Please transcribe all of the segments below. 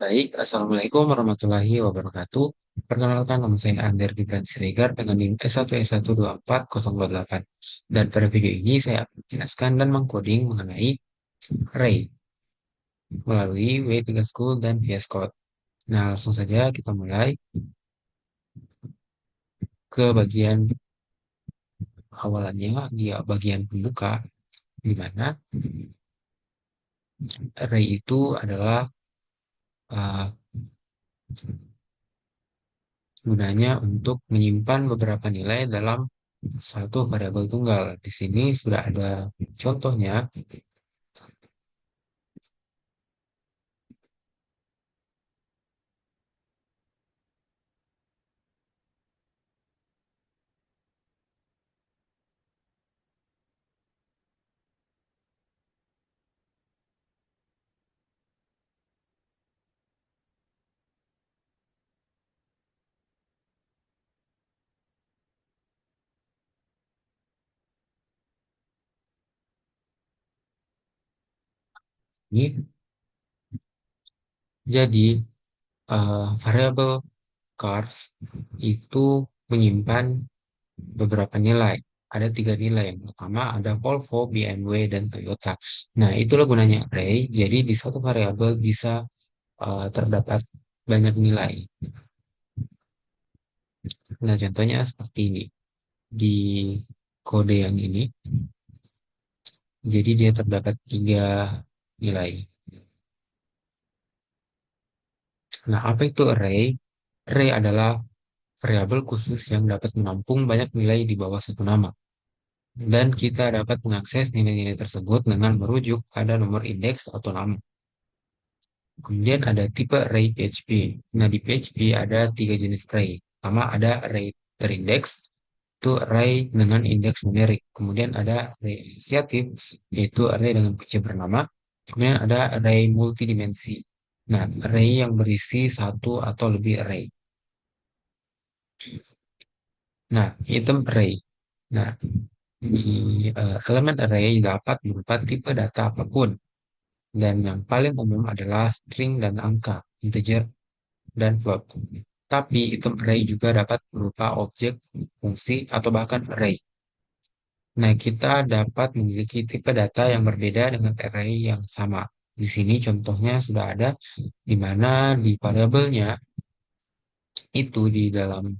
Baik, Assalamualaikum warahmatullahi wabarakatuh. Perkenalkan, nama saya Ander Gibran Siregar dengan NIM S1S12408. Dan pada video ini saya akan menjelaskan dan mengcoding mengenai array melalui W3 School dan VS Code. Nah, langsung saja kita mulai ke bagian awalannya, di bagian pembuka, di mana array itu adalah uh, gunanya untuk menyimpan beberapa nilai dalam satu variabel tunggal. Di sini sudah ada contohnya. Ini jadi variabel cars itu menyimpan beberapa nilai. Ada tiga nilai. Yang pertama ada Volvo, BMW, dan Toyota. Nah, itulah gunanya array. Jadi di suatu variabel bisa terdapat banyak nilai. Nah, contohnya seperti ini. Di kode yang ini, jadi dia terdapat tiga nilai. Nah, apa itu array? Array adalah variabel khusus yang dapat menampung banyak nilai di bawah satu nama. Dan kita dapat mengakses nilai-nilai tersebut dengan merujuk pada nomor indeks atau nama. Kemudian ada tipe array PHP. Nah, di PHP ada tiga jenis array. Pertama ada array terindeks, itu array dengan indeks numerik. Kemudian ada array asosiatif, yaitu array dengan kunci bernama. Kemudian ada array multidimensi. Nah, array yang berisi satu atau lebih array. Nah, item array. Nah, di elemen array dapat berupa tipe data apapun. Dan yang paling umum adalah string dan angka, integer, dan float. Tapi item array juga dapat berupa objek, fungsi, atau bahkan array. Nah, kita dapat memiliki tipe data yang berbeda dengan array yang sama. Di sini contohnya sudah ada, di mana di variabelnya itu di dalam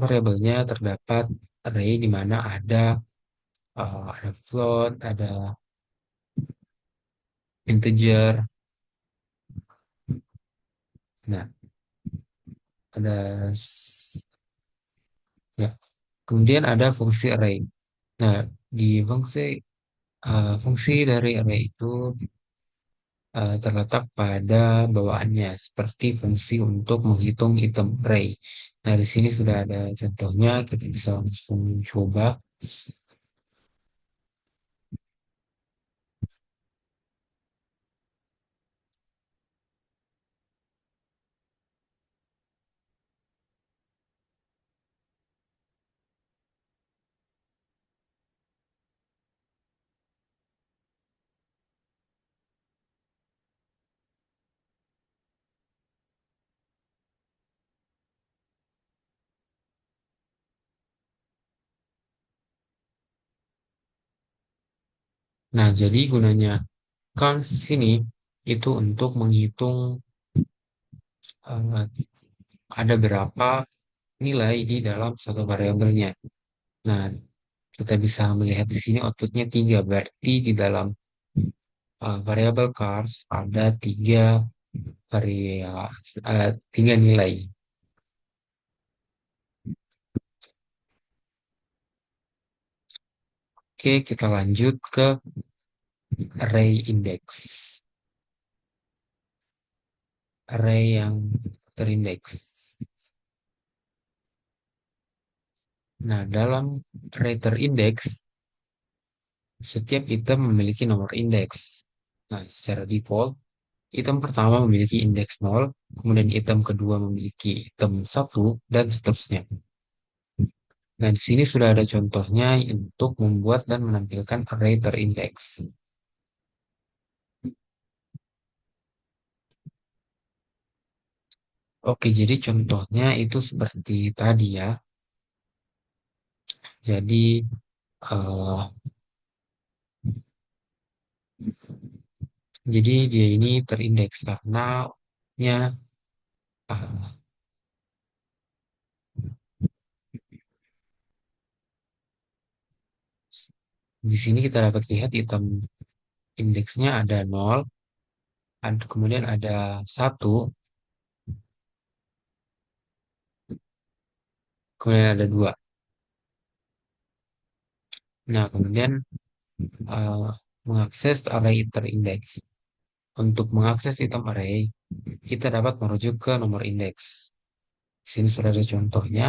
variabelnya terdapat array di mana ada float, ada integer. Nah, ada ya. Kemudian ada fungsi array. Nah, di fungsi dari array itu terletak pada bawaannya, seperti fungsi untuk menghitung item array. Nah, di sini sudah ada contohnya, kita bisa langsung coba. Nah, jadi gunanya count sini itu untuk menghitung eh, ada berapa nilai di dalam satu variabelnya. Nah, kita bisa melihat di sini outputnya 3, berarti di dalam variabel cars ada varia, tiga nilai. Oke, kita lanjut ke array index. Array yang terindeks. Nah, dalam array terindeks, setiap item memiliki nomor indeks. Nah, secara default, item pertama memiliki indeks 0, kemudian item kedua memiliki item 1, dan seterusnya. Nah, di sini sudah ada contohnya untuk membuat dan menampilkan array terindeks. Oke, jadi contohnya itu seperti tadi ya. Jadi eh, dia ini terindeks karena nya ah, di sini kita dapat lihat item indeksnya ada 0, kemudian ada 1, kemudian ada 2. Nah, kemudian eh, mengakses array terindeks. Untuk mengakses item array, kita dapat merujuk ke nomor indeks. Di sini sudah ada contohnya.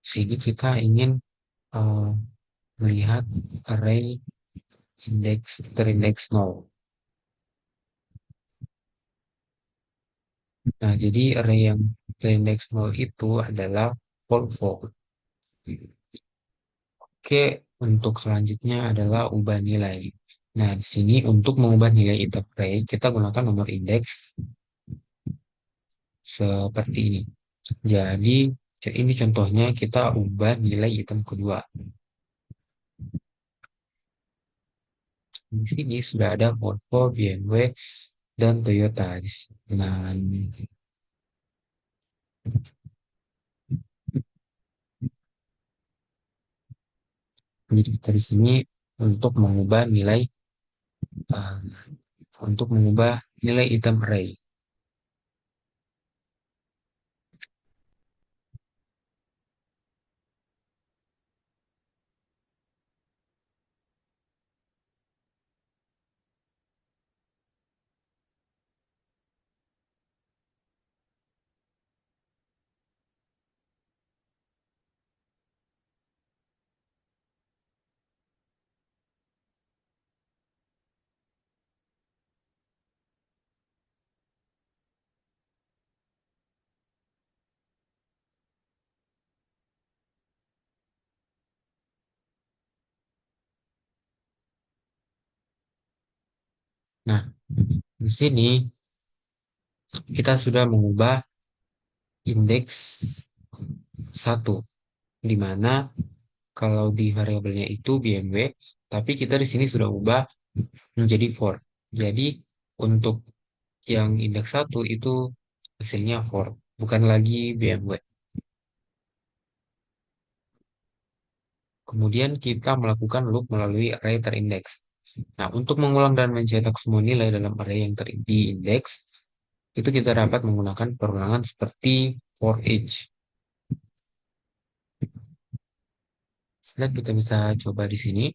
Di sini kita ingin eh, melihat array indeks terindeks 0. Nah, jadi array yang terindeks 0 itu adalah Volvo. Oke, untuk selanjutnya adalah ubah nilai. Nah, di sini untuk mengubah nilai item array, kita gunakan nomor indeks seperti ini. Jadi, ini contohnya kita ubah nilai item kedua. Di sini sudah ada Volvo, BMW, dan Toyota. Nah, jadi kita di sini untuk mengubah nilai eh, untuk mengubah nilai item array. Nah, di sini kita sudah mengubah indeks satu, di mana kalau di variabelnya itu BMW, tapi kita di sini sudah ubah menjadi for. Jadi untuk yang indeks satu itu hasilnya for, bukan lagi BMW. Kemudian kita melakukan loop melalui array terindeks. Nah, untuk mengulang dan mencetak semua nilai dalam array yang terindeks, itu kita dapat menggunakan perulangan seperti for each. Dan kita bisa coba di sini.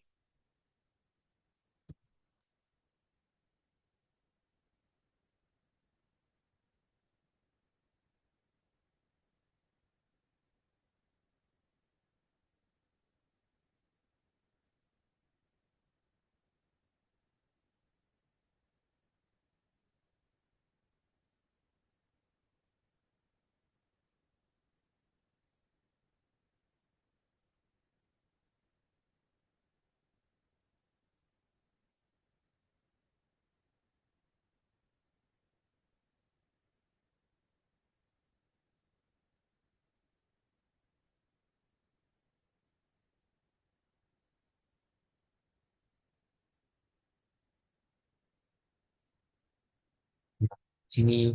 Sini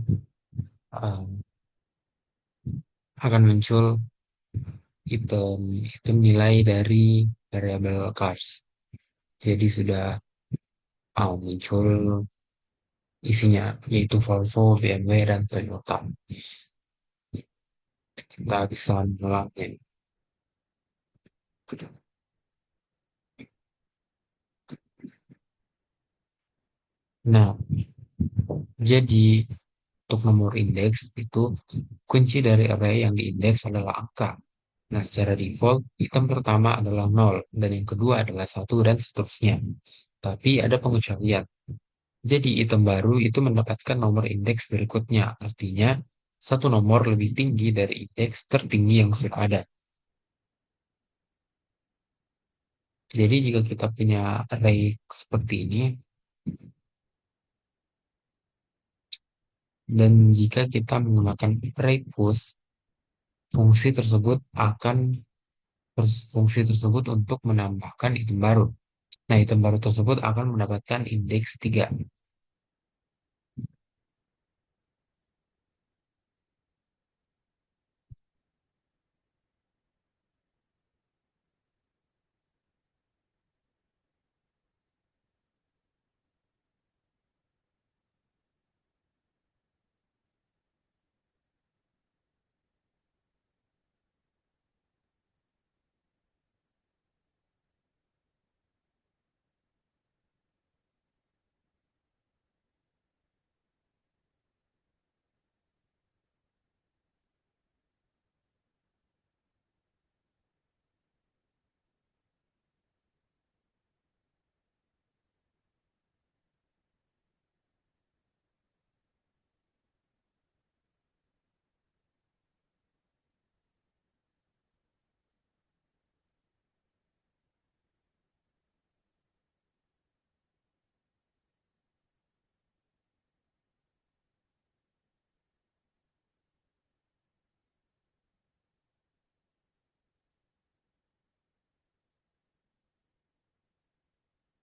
um, akan muncul item nilai dari variabel cars. Jadi sudah muncul isinya, yaitu Volvo, BMW, dan Toyota. Kita bisa mengelaknya. Nah, jadi untuk nomor indeks itu kunci dari array yang diindeks adalah angka. Nah, secara default, item pertama adalah 0, dan yang kedua adalah 1, dan seterusnya. Tapi ada pengecualian. Jadi, item baru itu mendapatkan nomor indeks berikutnya. Artinya, satu nomor lebih tinggi dari indeks tertinggi yang sudah ada. Jadi jika kita punya array seperti ini, dan jika kita menggunakan array push, fungsi tersebut akan fungsi tersebut untuk menambahkan item baru. Nah, item baru tersebut akan mendapatkan indeks 3.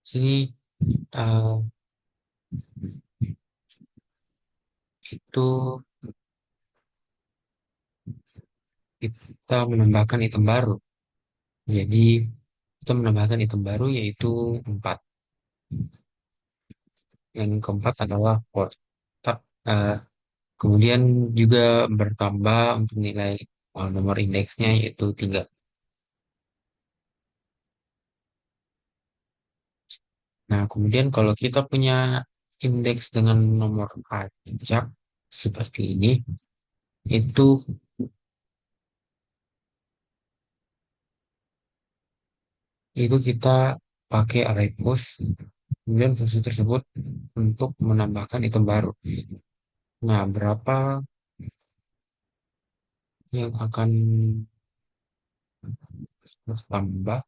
Sini uh, itu kita menambahkan item baru. Jadi kita menambahkan item baru yaitu 4. Yang keempat adalah port. Uh, Kemudian juga bertambah untuk nilai nomor indeksnya yaitu 3. Nah, kemudian kalau kita punya indeks dengan nomor acak seperti ini, itu kita pakai array push, kemudian fungsi tersebut untuk menambahkan item baru. Nah, berapa yang akan bertambah?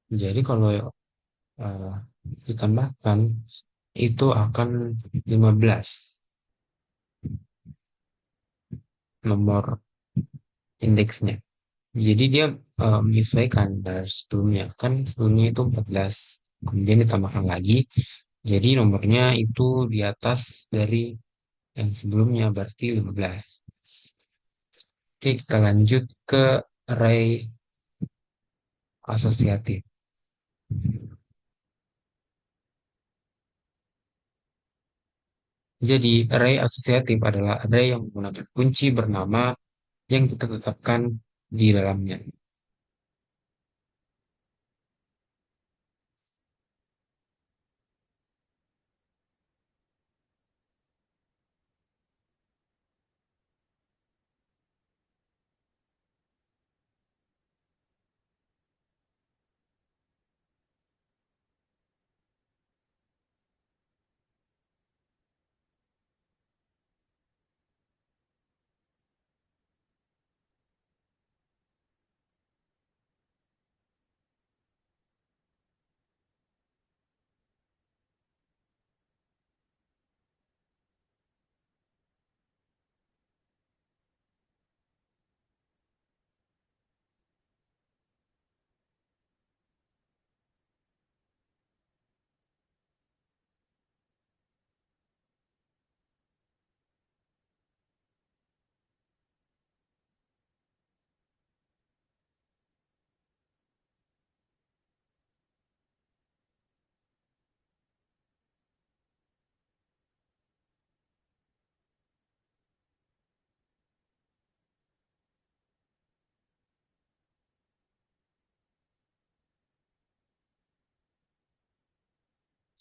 Jadi kalau uh, ditambahkan itu akan 15 nomor indeksnya. Jadi dia menyesuaikan dari sebelumnya. Kan sebelumnya itu 14. Kemudian ditambahkan lagi. Jadi nomornya itu di atas dari yang sebelumnya, berarti 15. Oke, kita lanjut ke array asosiatif. Jadi, array asosiatif adalah array yang menggunakan kunci bernama yang kita tetapkan di dalamnya.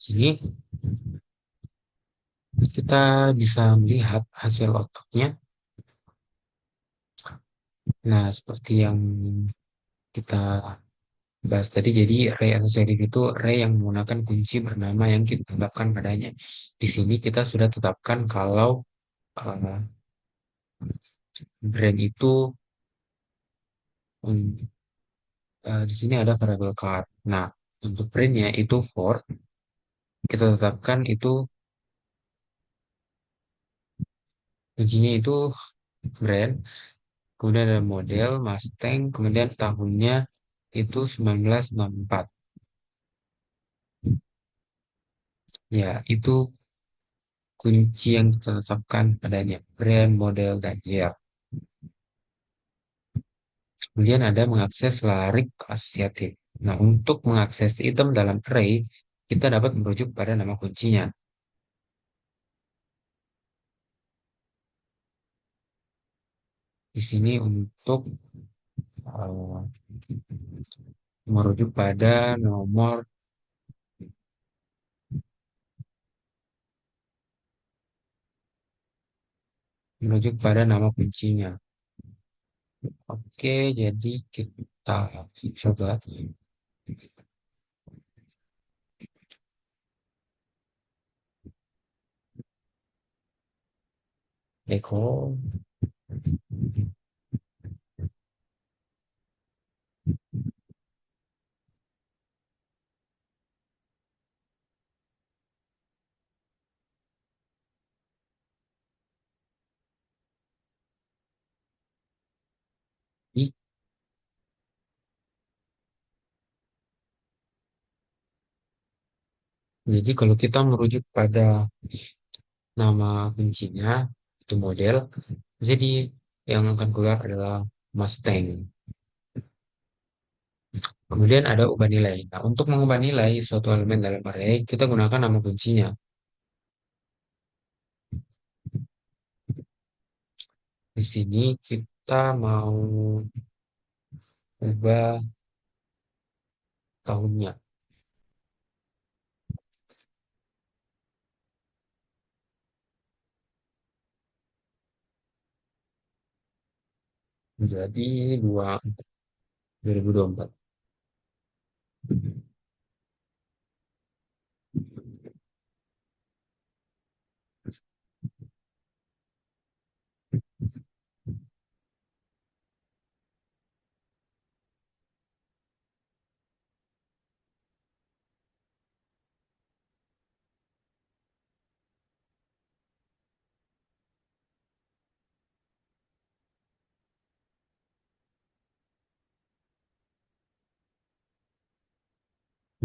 Sini kita bisa melihat hasil outputnya. Nah, seperti yang kita bahas tadi, jadi array asosiatif itu array yang menggunakan kunci bernama yang kita tetapkan padanya. Di sini kita sudah tetapkan kalau uh, brand itu di sini ada variabel car. Nah, untuk brandnya itu for, kita tetapkan itu kuncinya itu brand, kemudian ada model Mustang, kemudian tahunnya itu 1964. Ya, itu kunci yang kita tetapkan padanya, brand, model, dan year. Kemudian ada mengakses larik asosiatif. Nah, untuk mengakses item dalam array, kita dapat merujuk pada nama kuncinya. Di sini untuk uh, merujuk pada nomor, merujuk pada nama kuncinya. Oke, jadi kita coba Eko. Jadi kalau kita merujuk pada nama kuncinya, itu model, jadi yang akan keluar adalah Mustang. Kemudian ada ubah nilai. Nah, untuk mengubah nilai suatu elemen dalam array, kita gunakan nama kuncinya. Di sini kita mau ubah tahunnya. Jadi 2024.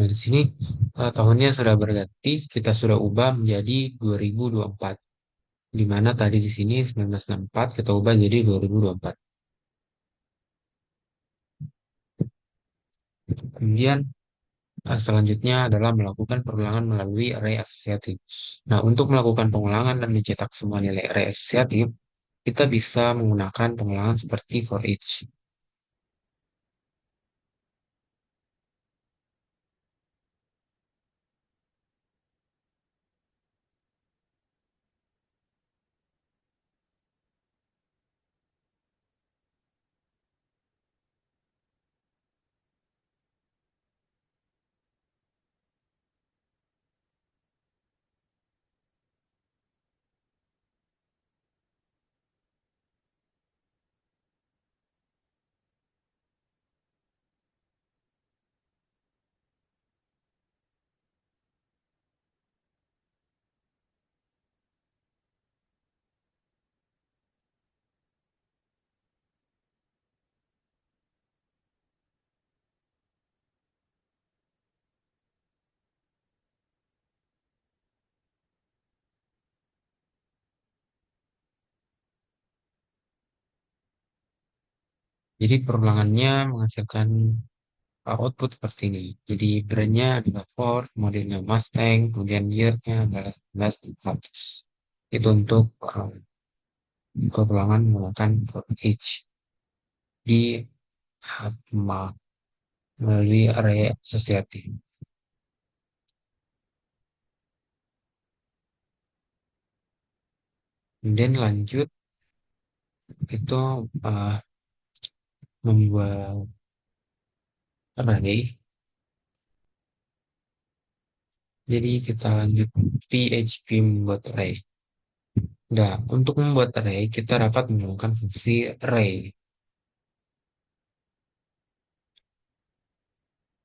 Nah, di sini tahunnya sudah berganti, kita sudah ubah menjadi 2024. Di mana tadi di sini 1964, kita ubah jadi 2024. Kemudian selanjutnya adalah melakukan pengulangan melalui array asosiatif. Nah, untuk melakukan pengulangan dan mencetak semua nilai array asosiatif, kita bisa menggunakan pengulangan seperti for each. Jadi perulangannya menghasilkan output seperti ini. Jadi brandnya adalah Ford, modelnya Mustang, kemudian year-nya adalah 1964. Itu untuk perulangan menggunakan for each di melalui array asosiatif. Kemudian lanjut itu membuat array. Jadi kita lanjut PHP membuat array. Nah, untuk membuat array, kita dapat menggunakan fungsi array.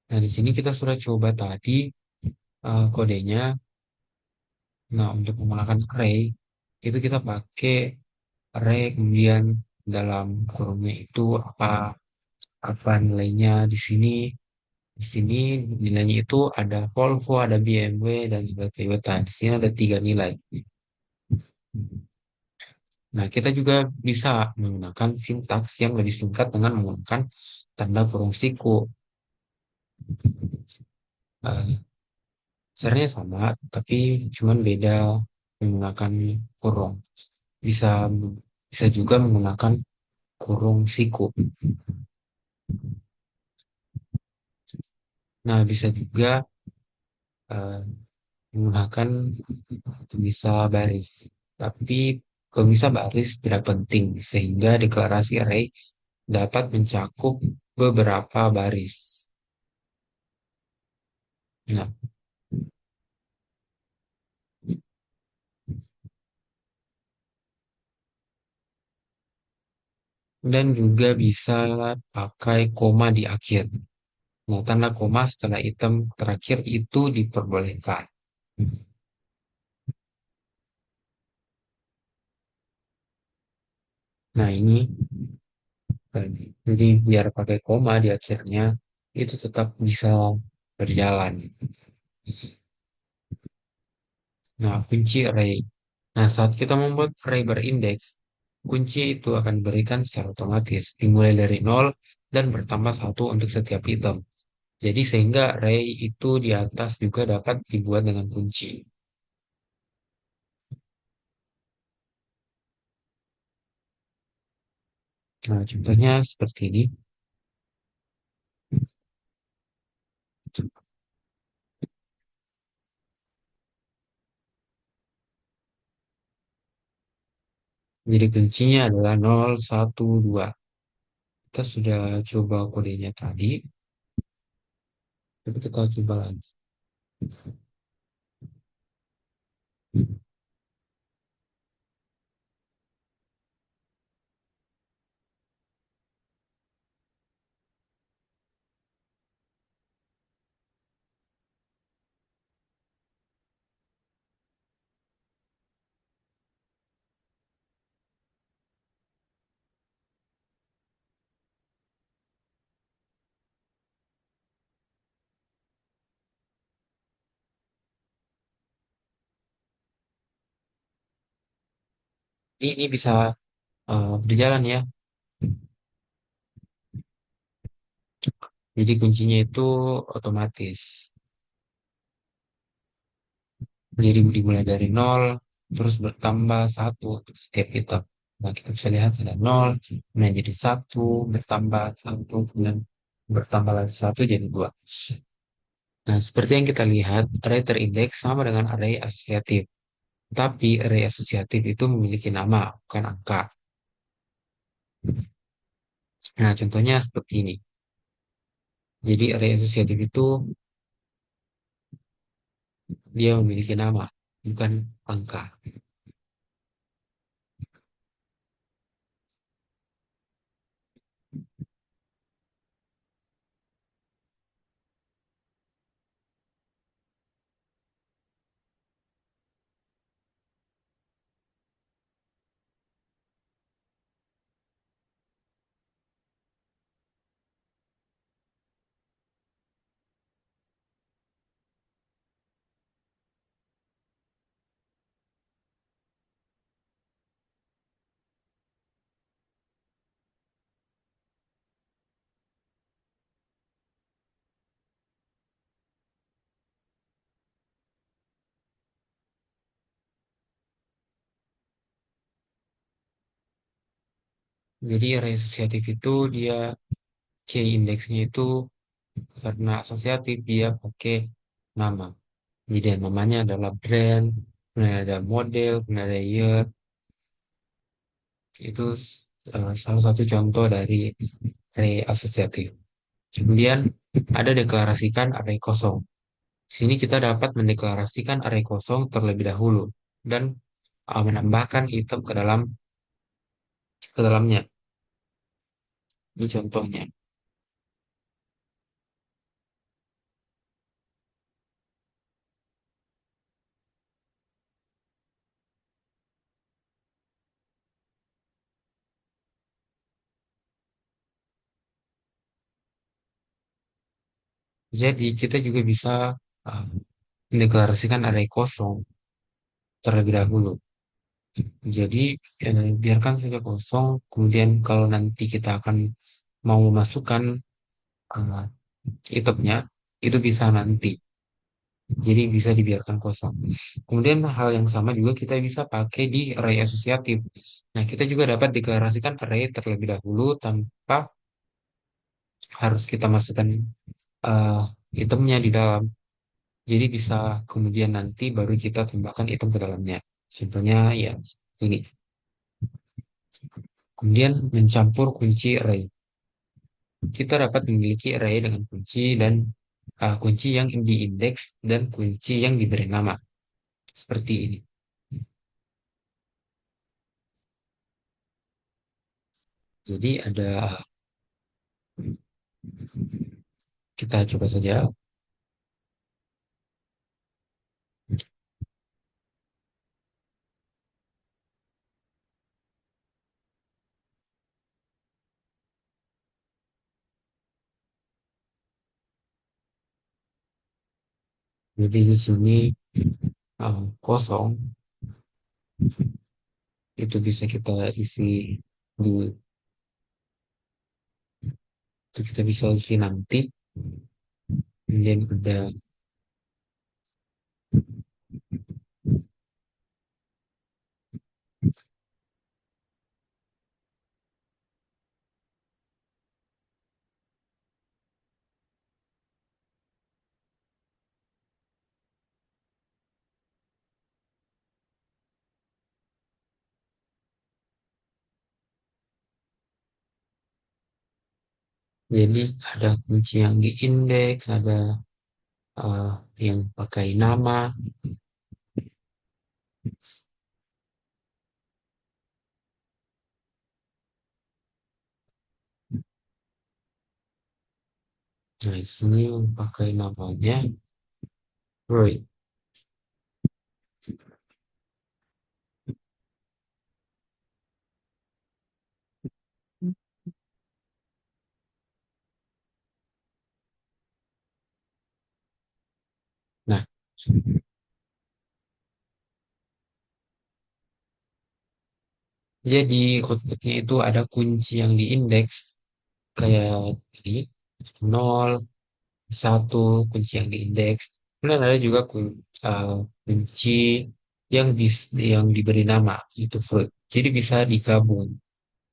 Nah, di sini kita sudah coba tadi kodenya. Nah, untuk menggunakan array, itu kita pakai array, kemudian dalam kurungnya itu apa apa nilainya di sini. Di sini nilainya itu ada Volvo, ada BMW, dan juga Toyota. Di sini ada tiga nilai. Nah, kita juga bisa menggunakan sintaks yang lebih singkat dengan menggunakan tanda kurung siku. Eh, Sebenarnya sama, tapi cuman beda menggunakan kurung. Bisa bisa juga menggunakan kurung siku. Nah, bisa juga eh, menggunakan bisa baris. Tapi bisa baris tidak penting, sehingga deklarasi array dapat mencakup beberapa baris. Nah, dan juga bisa pakai koma di akhir. Nah, tanda koma setelah item terakhir itu diperbolehkan. Nah, ini jadi biar pakai koma di akhirnya itu tetap bisa berjalan. Nah, kunci array. Nah, saat kita membuat array berindeks, kunci itu akan diberikan secara otomatis, dimulai dari nol dan bertambah satu untuk setiap item. Jadi sehingga array itu di atas juga dapat dibuat dengan kunci. Nah, contohnya seperti ini. Jadi kuncinya adalah 0, 1, 2. Kita sudah coba kodenya tadi, tapi kita coba lagi. Ini bisa berjalan ya. Jadi kuncinya itu otomatis. Jadi dimulai dari nol, terus bertambah satu untuk setiap item. Nah, kita bisa lihat ada nol, kemudian jadi satu, bertambah satu, kemudian bertambah lagi satu jadi dua. Nah, seperti yang kita lihat, array terindeks sama dengan array asosiatif. Tapi array asosiatif itu memiliki nama, bukan angka. Nah, contohnya seperti ini. Jadi array asosiatif itu dia memiliki nama, bukan angka. Jadi array asosiatif itu dia key indeksnya itu karena asosiatif dia pakai nama. Jadi namanya adalah brand, kemudian ada model, kemudian ada year. Itu salah satu contoh dari array asosiatif. Kemudian ada deklarasikan array kosong. Di sini kita dapat mendeklarasikan array kosong terlebih dahulu dan menambahkan item ke dalamnya. Ini contohnya. Jadi kita juga bisa uh, mendeklarasikan array kosong terlebih dahulu. Jadi biarkan saja kosong. Kemudian kalau nanti kita akan mau memasukkan uh, itemnya, itu bisa nanti. Jadi bisa dibiarkan kosong. Kemudian hal yang sama juga kita bisa pakai di array asosiatif. Nah, kita juga dapat deklarasikan array terlebih dahulu tanpa harus kita masukkan uh, itemnya di dalam. Jadi bisa kemudian nanti baru kita tambahkan item ke dalamnya. Contohnya ya ini. Kemudian mencampur kunci array. Kita dapat memiliki array dengan kunci dan kunci yang diindeks dan kunci yang diberi nama. Seperti ini. Jadi ada kita coba saja. Jadi di sini kosong itu bisa kita isi di itu kita bisa isi nanti. Kemudian ada jadi ada kunci yang diindeks, ada uh, yang pakai nama. Nah, di sini yang pakai namanya Roy. Nah, jadi outputnya itu ada kunci yang diindeks kayak ini 0, 1, kunci yang diindeks. Kemudian ada juga kunci yang diberi nama itu fruit. Jadi bisa digabung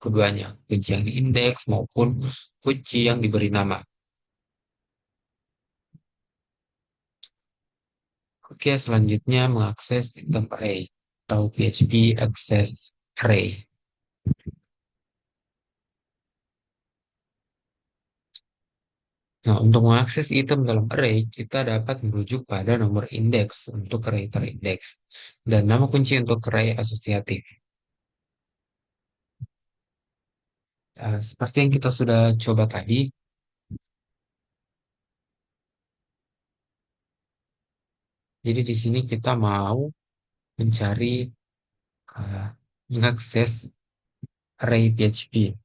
keduanya, kunci yang diindeks maupun kunci yang diberi nama. Oke, selanjutnya mengakses sistem array atau PHP Access Array. Nah, untuk mengakses item dalam array, kita dapat merujuk pada nomor indeks untuk array terindeks dan nama kunci untuk array asosiatif. Seperti yang kita sudah coba tadi, jadi di sini kita mau mencari uh, mengakses array PHP.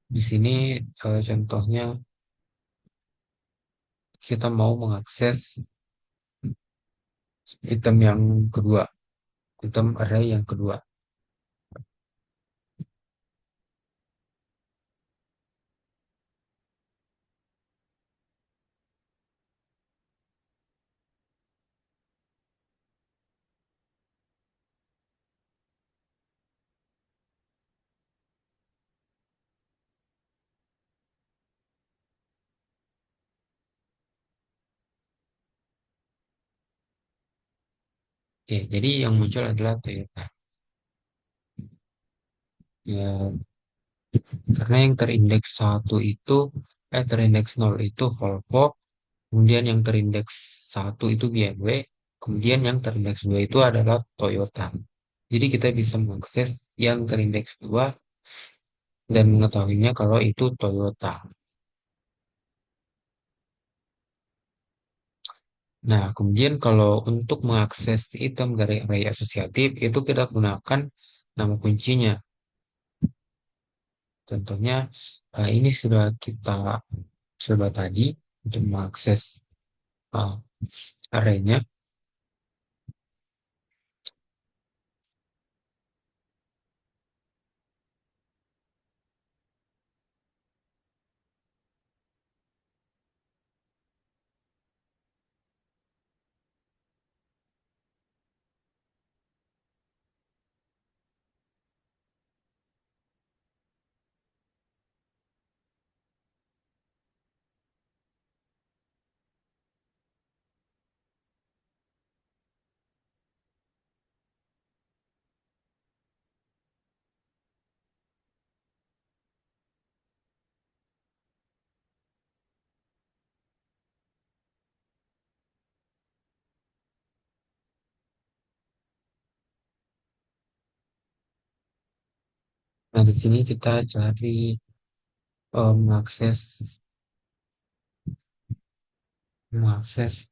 Di sini contohnya kita mau mengakses item yang kedua, item array yang kedua. Oke, jadi yang muncul adalah Toyota. Ya, karena yang terindeks satu itu, terindeks 0 itu Volvo, kemudian yang terindeks satu itu BMW, kemudian yang terindeks dua itu adalah Toyota. Jadi kita bisa mengakses yang terindeks dua dan mengetahuinya kalau itu Toyota. Nah, kemudian kalau untuk mengakses item dari array asosiatif itu kita gunakan nama kuncinya. Contohnya ini sudah kita coba tadi untuk mengakses uh, arraynya. Nah, di sini kita cari mengakses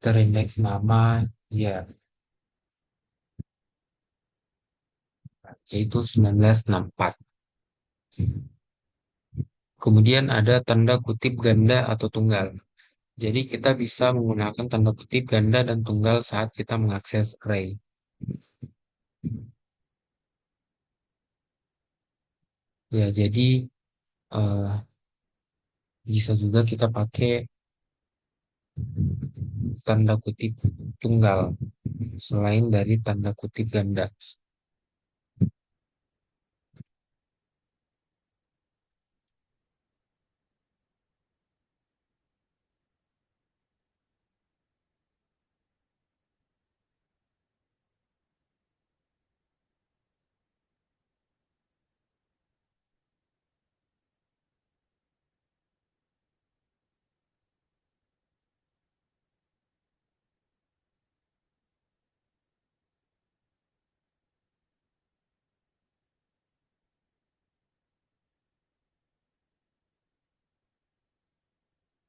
terindeks nama ya, yaitu 1964. Kemudian ada tanda kutip ganda atau tunggal. Jadi kita bisa menggunakan tanda kutip ganda dan tunggal saat kita mengakses array. Ya, jadi eh, bisa juga kita pakai tanda kutip tunggal selain dari tanda kutip ganda.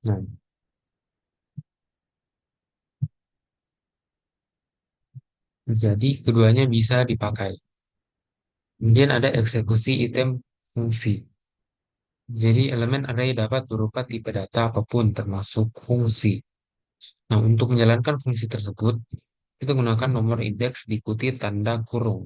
Nah, jadi keduanya bisa dipakai. Kemudian ada eksekusi item fungsi. Jadi elemen array dapat berupa tipe data apapun termasuk fungsi. Nah, untuk menjalankan fungsi tersebut, kita gunakan nomor indeks diikuti tanda kurung.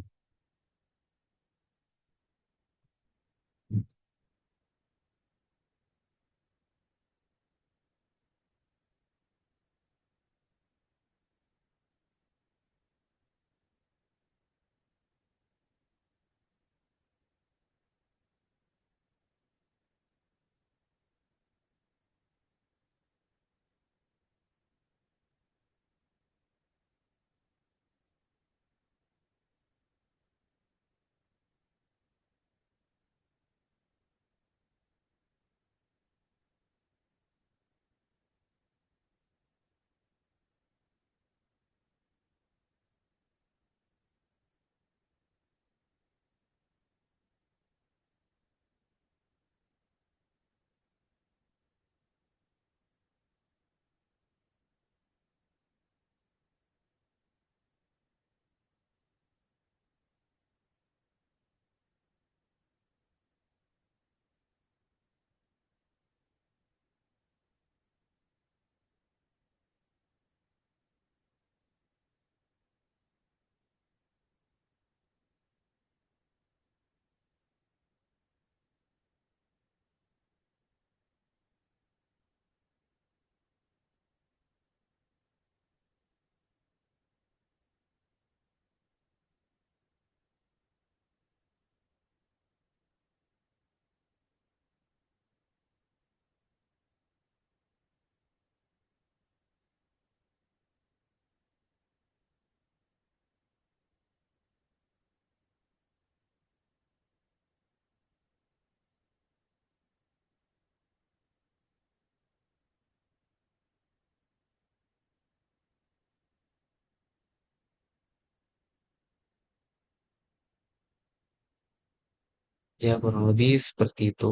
Ya, kurang lebih seperti itu.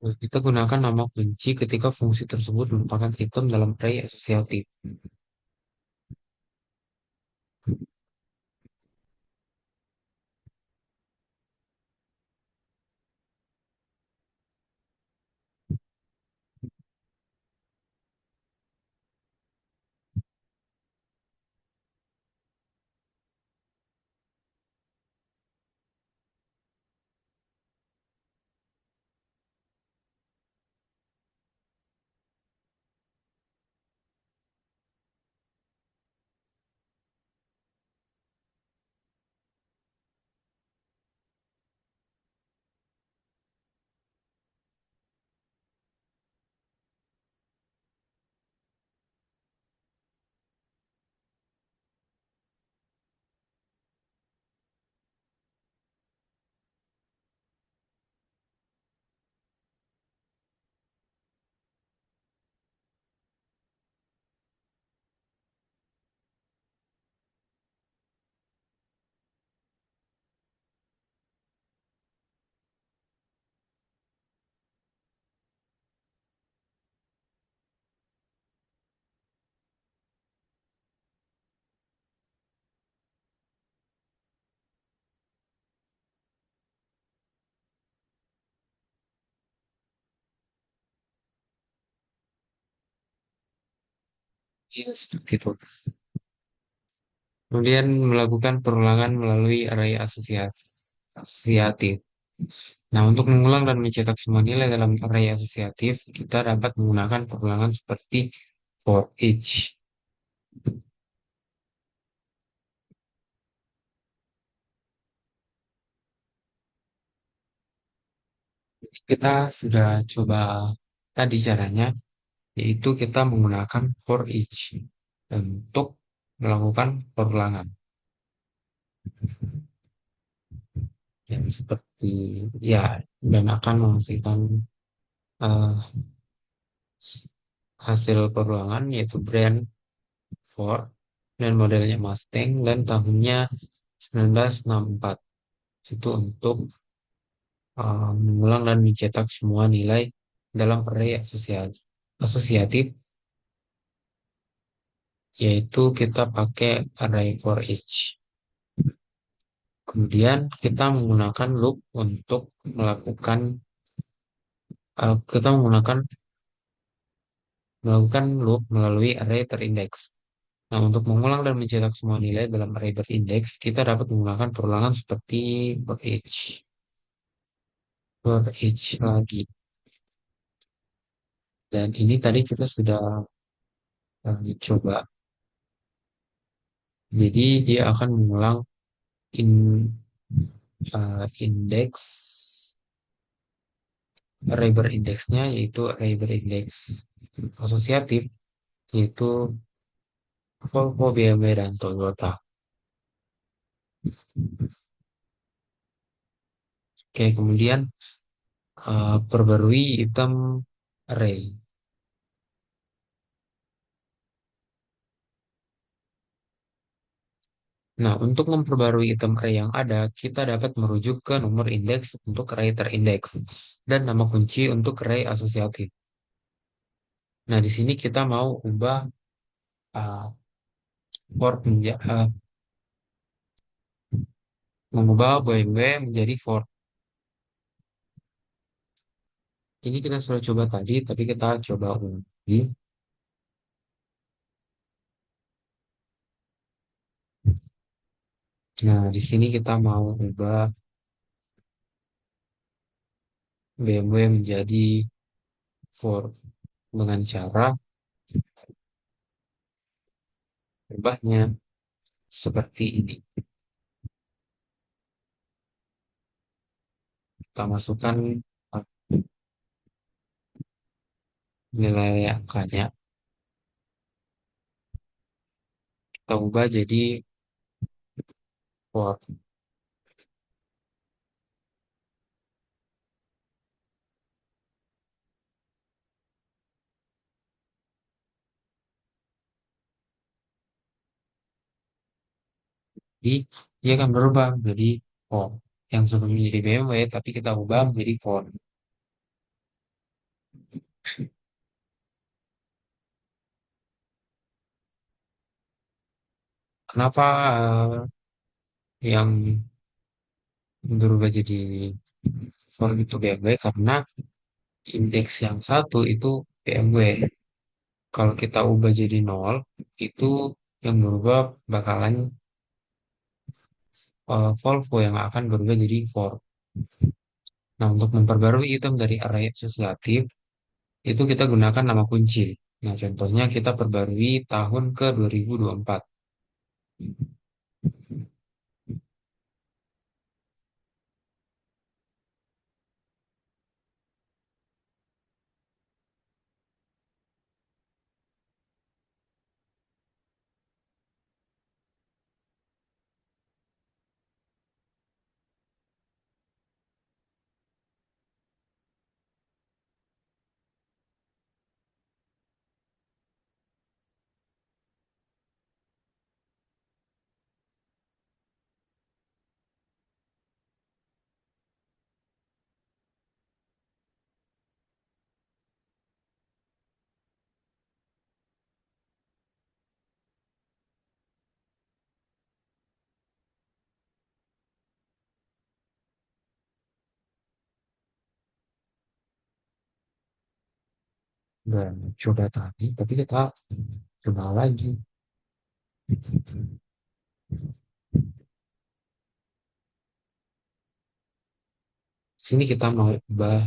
Nah, kita gunakan nama kunci ketika fungsi tersebut merupakan item dalam array asosiatif. Ya, seperti itu. Kemudian melakukan perulangan melalui array asosiatif. Nah, untuk mengulang dan mencetak semua nilai dalam array asosiatif, kita dapat menggunakan perulangan seperti for each. Kita sudah coba tadi caranya, yaitu kita menggunakan for each untuk melakukan perulangan. Yang seperti, ya, dan akan menghasilkan eh, hasil perulangan, yaitu brand Ford, dan modelnya Mustang, dan tahunnya 1964. Itu untuk mengulang dan mencetak semua nilai dalam array asosiatif, yaitu kita pakai array for each. Kemudian kita menggunakan loop untuk kita melakukan loop melalui array terindeks. Nah, untuk mengulang dan mencetak semua nilai dalam array berindeks, kita dapat menggunakan perulangan seperti for each lagi. Dan ini tadi kita sudah coba. Jadi dia akan mengulang in, indeks array berindeksnya, yaitu array berindeks asosiatif, yaitu Volvo, BMW, dan Toyota. Oke, kemudian perbarui item array. Nah, untuk memperbarui item array yang ada, kita dapat merujuk ke nomor indeks untuk array terindeks dan nama kunci untuk array asosiatif. Nah, di sini kita mau ubah uh, Ford mengubah BMW menjadi Ford. Ini kita sudah coba tadi, tapi kita coba ulang lagi. Nah, di sini kita mau ubah BMW menjadi Ford dengan cara ubahnya seperti ini. Kita masukkan uh, nilai angkanya, kita ubah jadi Ford. Jadi dia akan berubah menjadi Ford. Yang sebelumnya jadi BMW, tapi kita ubah menjadi Ford. Kenapa yang berubah jadi Ford itu BMW? Karena indeks yang satu itu BMW. Kalau kita ubah jadi nol, itu yang berubah bakalan Volvo yang akan berubah jadi Ford. Nah, untuk memperbarui item dari array asosiatif, itu kita gunakan nama kunci. Nah, contohnya kita perbarui tahun ke 2024. Dan coba tadi, tapi kita coba lagi. Sini kita mau ubah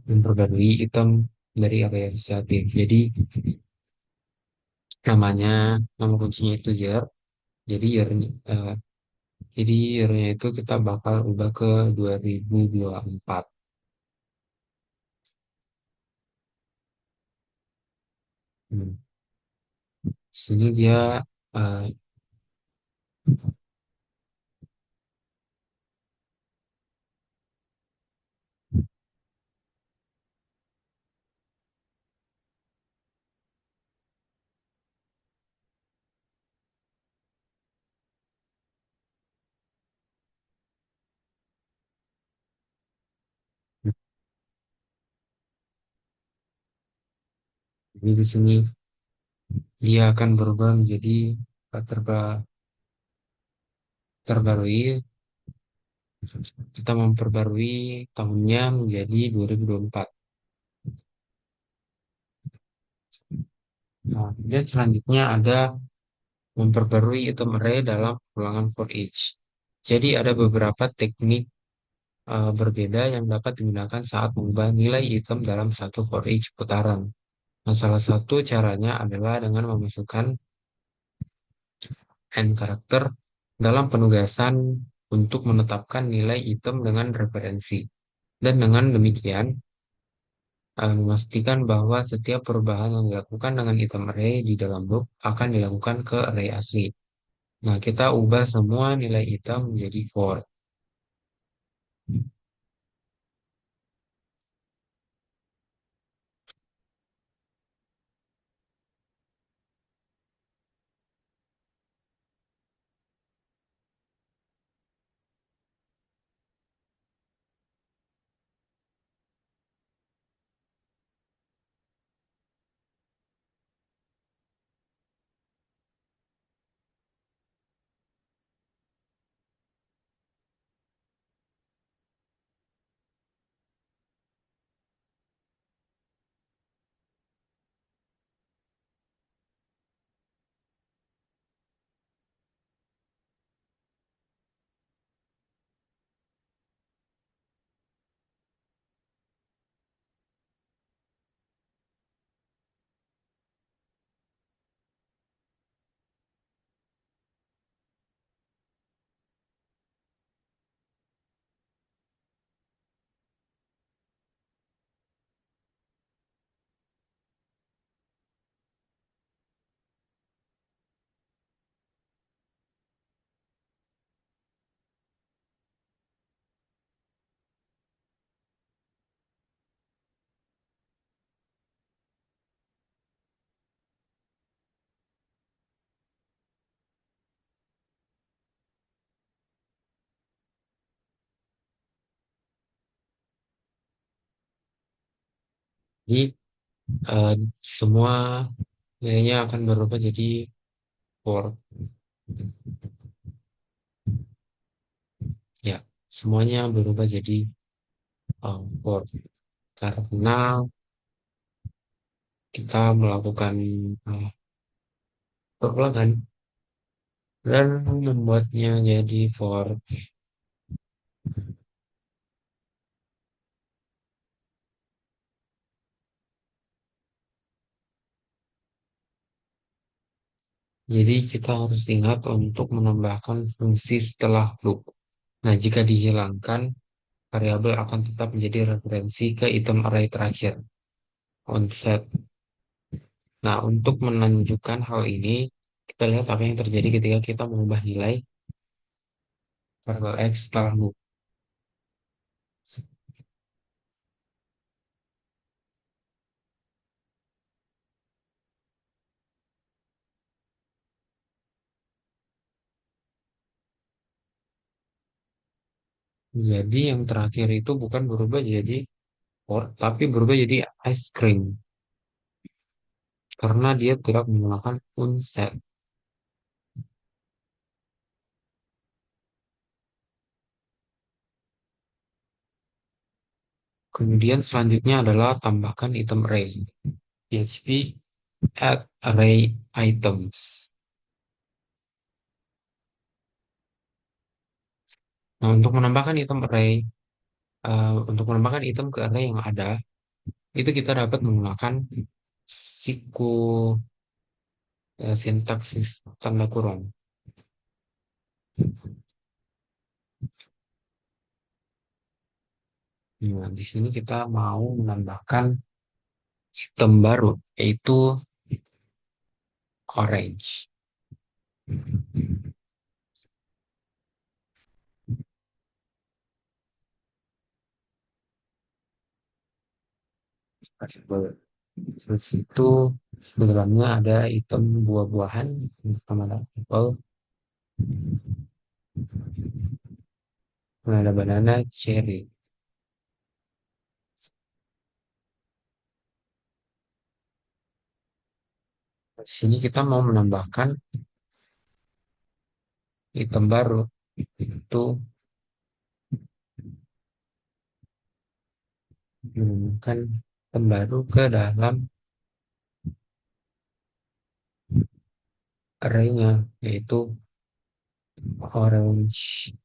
memperbarui item dari area asosiatif. Jadi namanya, nama kuncinya itu year. Jadi year, eh, jadi year-nya itu kita bakal ubah ke 2024. Hmm. Sini dia eh, jadi di sini dia akan berubah menjadi terbarui. Kita memperbarui tahunnya menjadi 2024. Nah, kemudian selanjutnya ada memperbarui item array dalam ulangan for each. Jadi ada beberapa teknik berbeda yang dapat digunakan saat mengubah nilai item dalam satu for each putaran. Nah, salah satu caranya adalah dengan memasukkan n karakter dalam penugasan untuk menetapkan nilai item dengan referensi. Dan dengan demikian, memastikan bahwa setiap perubahan yang dilakukan dengan item array di dalam loop akan dilakukan ke array asli. Nah, kita ubah semua nilai item menjadi for. Jadi eh, semua nilainya akan berubah jadi for. Ya, semuanya berubah jadi for karena kita melakukan uh, perulangan dan membuatnya jadi for. Jadi kita harus ingat untuk menambahkan fungsi setelah loop. Nah, jika dihilangkan, variabel akan tetap menjadi referensi ke item array terakhir, onset. Nah, untuk menunjukkan hal ini, kita lihat apa yang terjadi ketika kita mengubah nilai variabel X setelah loop. Jadi yang terakhir itu bukan berubah jadi or, tapi berubah jadi ice cream. Karena dia tidak menggunakan onset. Kemudian selanjutnya adalah tambahkan item array. PHP add array items. Nah, untuk menambahkan item ke array yang ada, itu kita dapat menggunakan siku sintaksis tanda kurung. Nah, di sini kita mau menambahkan item baru, yaitu orange. Terus itu di dalamnya ada item buah-buahan sama ada apple, kemudian ada banana, cherry. Di sini kita mau menambahkan item baru, itu menambahkan item baru ke dalam array-nya, yaitu orange.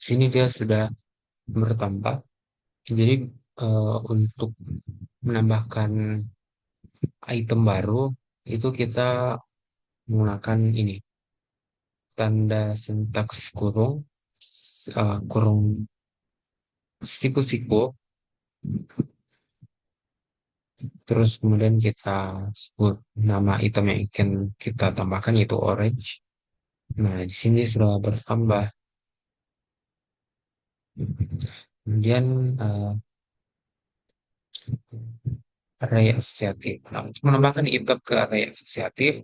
Sini dia sudah bertambah. Jadi untuk menambahkan item baru itu kita menggunakan ini tanda sintaks kurung kurung siku-siku, terus kemudian kita sebut nama item yang ingin kita tambahkan yaitu orange. Nah, di sini sudah bertambah. Kemudian array asosiatif. Nah, untuk menambahkan item ke array asosiatif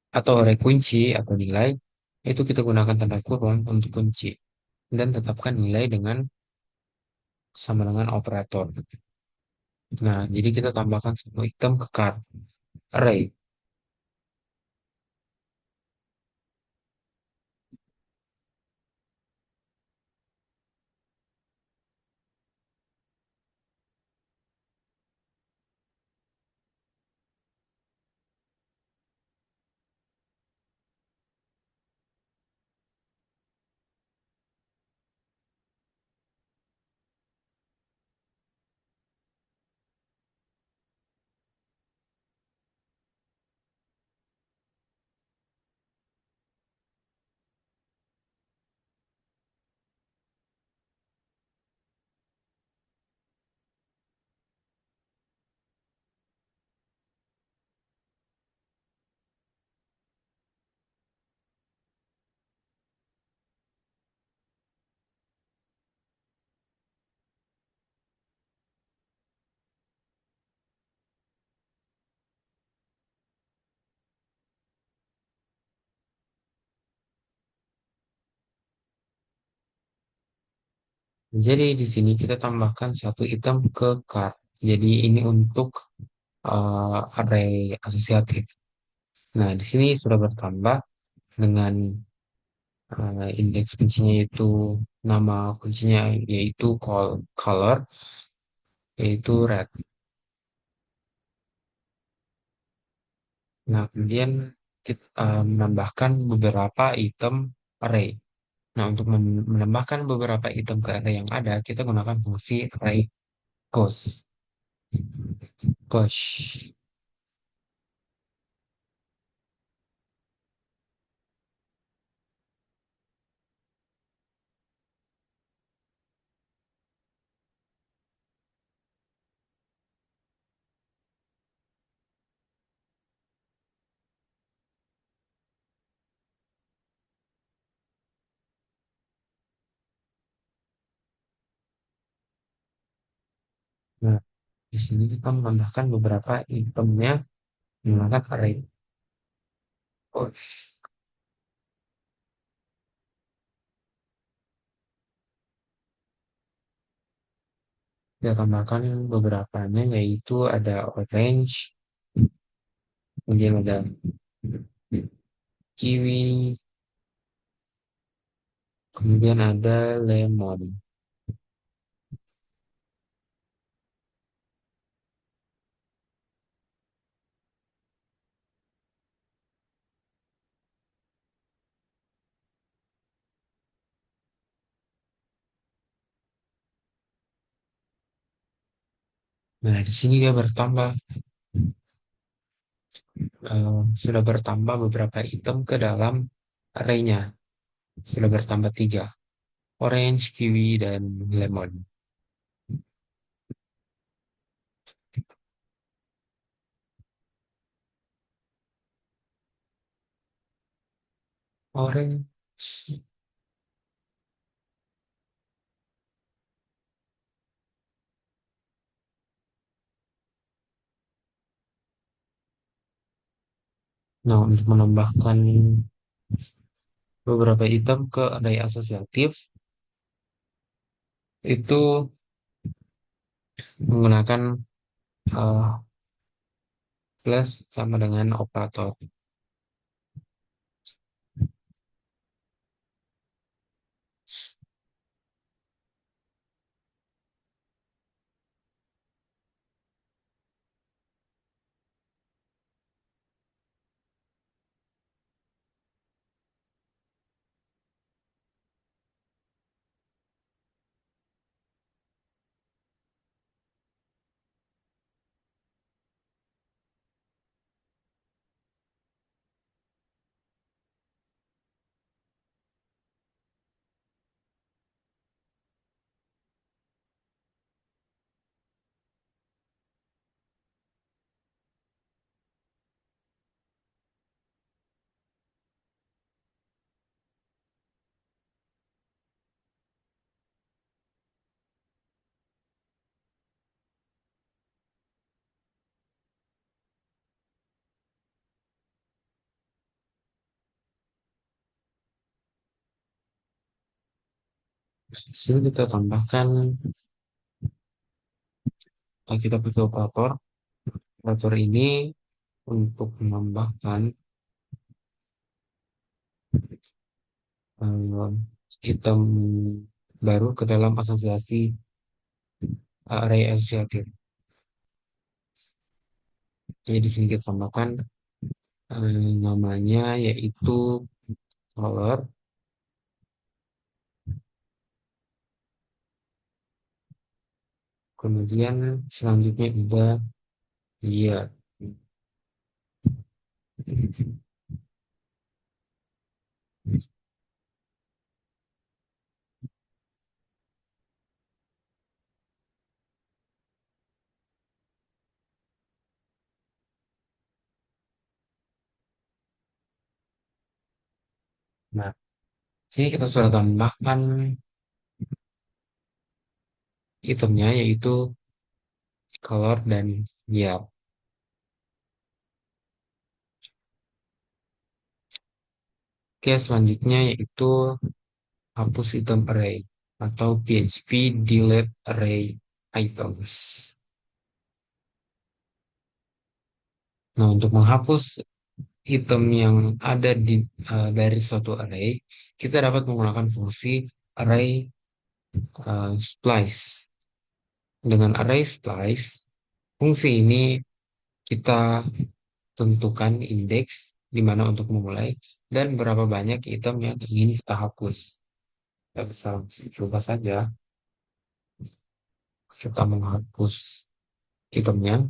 atau array kunci atau nilai, itu kita gunakan tanda kurung untuk kunci dan tetapkan nilai dengan sama dengan operator. Nah, jadi kita tambahkan semua item ke card array. Jadi di sini kita tambahkan satu item ke cart. Jadi ini untuk array asosiatif. Nah, di sini sudah bertambah dengan indeks kuncinya itu nama kuncinya yaitu color yaitu red. Nah, kemudian kita menambahkan beberapa item array. Nah, untuk menambahkan beberapa item ke array yang ada, kita gunakan fungsi array close, push. Nah, di sini kita menambahkan beberapa itemnya menggunakan array push. Kita tambahkan beberapanya yaitu ada orange, kemudian ada kiwi, kemudian ada lemon. Nah, di sini dia bertambah, sudah bertambah beberapa item ke dalam array-nya. Sudah bertambah tiga, orange, kiwi, dan lemon. Orange, nah untuk menambahkan beberapa item ke array asosiatif, itu menggunakan uh, plus sama dengan operator. Di sini kita tambahkan, kita pakai operator. Operator ini untuk menambahkan eh, item baru ke dalam asosiasi array asosiatif. Jadi di sini kita tambahkan namanya yaitu color, kemudian selanjutnya ada year. Nah, sini kita sudah tambahkan itemnya yaitu color dan year. Oke, selanjutnya yaitu hapus item array. atau PHP delete array items. Nah, untuk menghapus item yang ada dari suatu array, kita dapat menggunakan fungsi array splice. Dengan array splice, fungsi ini kita tentukan indeks di mana untuk memulai dan berapa banyak item yang ingin kita hapus. Kita bisa langsung coba saja kita menghapus itemnya.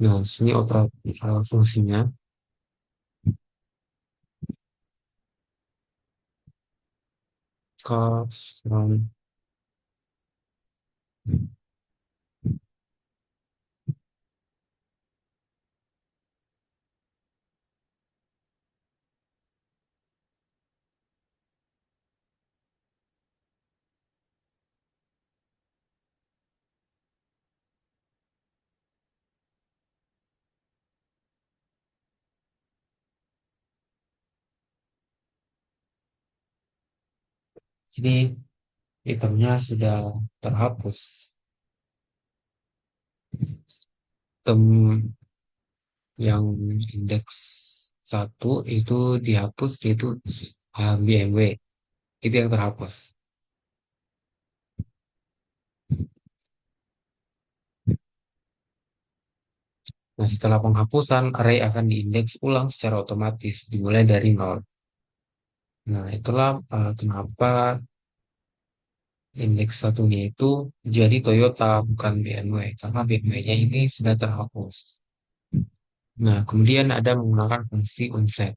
Nah, sini fungsinya. Custom. Sini itemnya sudah terhapus. Item yang indeks satu itu dihapus, yaitu BMW. Itu yang terhapus. Nah, setelah penghapusan, array akan diindeks ulang secara otomatis, dimulai dari nol. Nah, itulah kenapa indeks satunya itu jadi Toyota, bukan BMW. Karena BMW-nya ini sudah terhapus. Nah, kemudian ada menggunakan fungsi unset.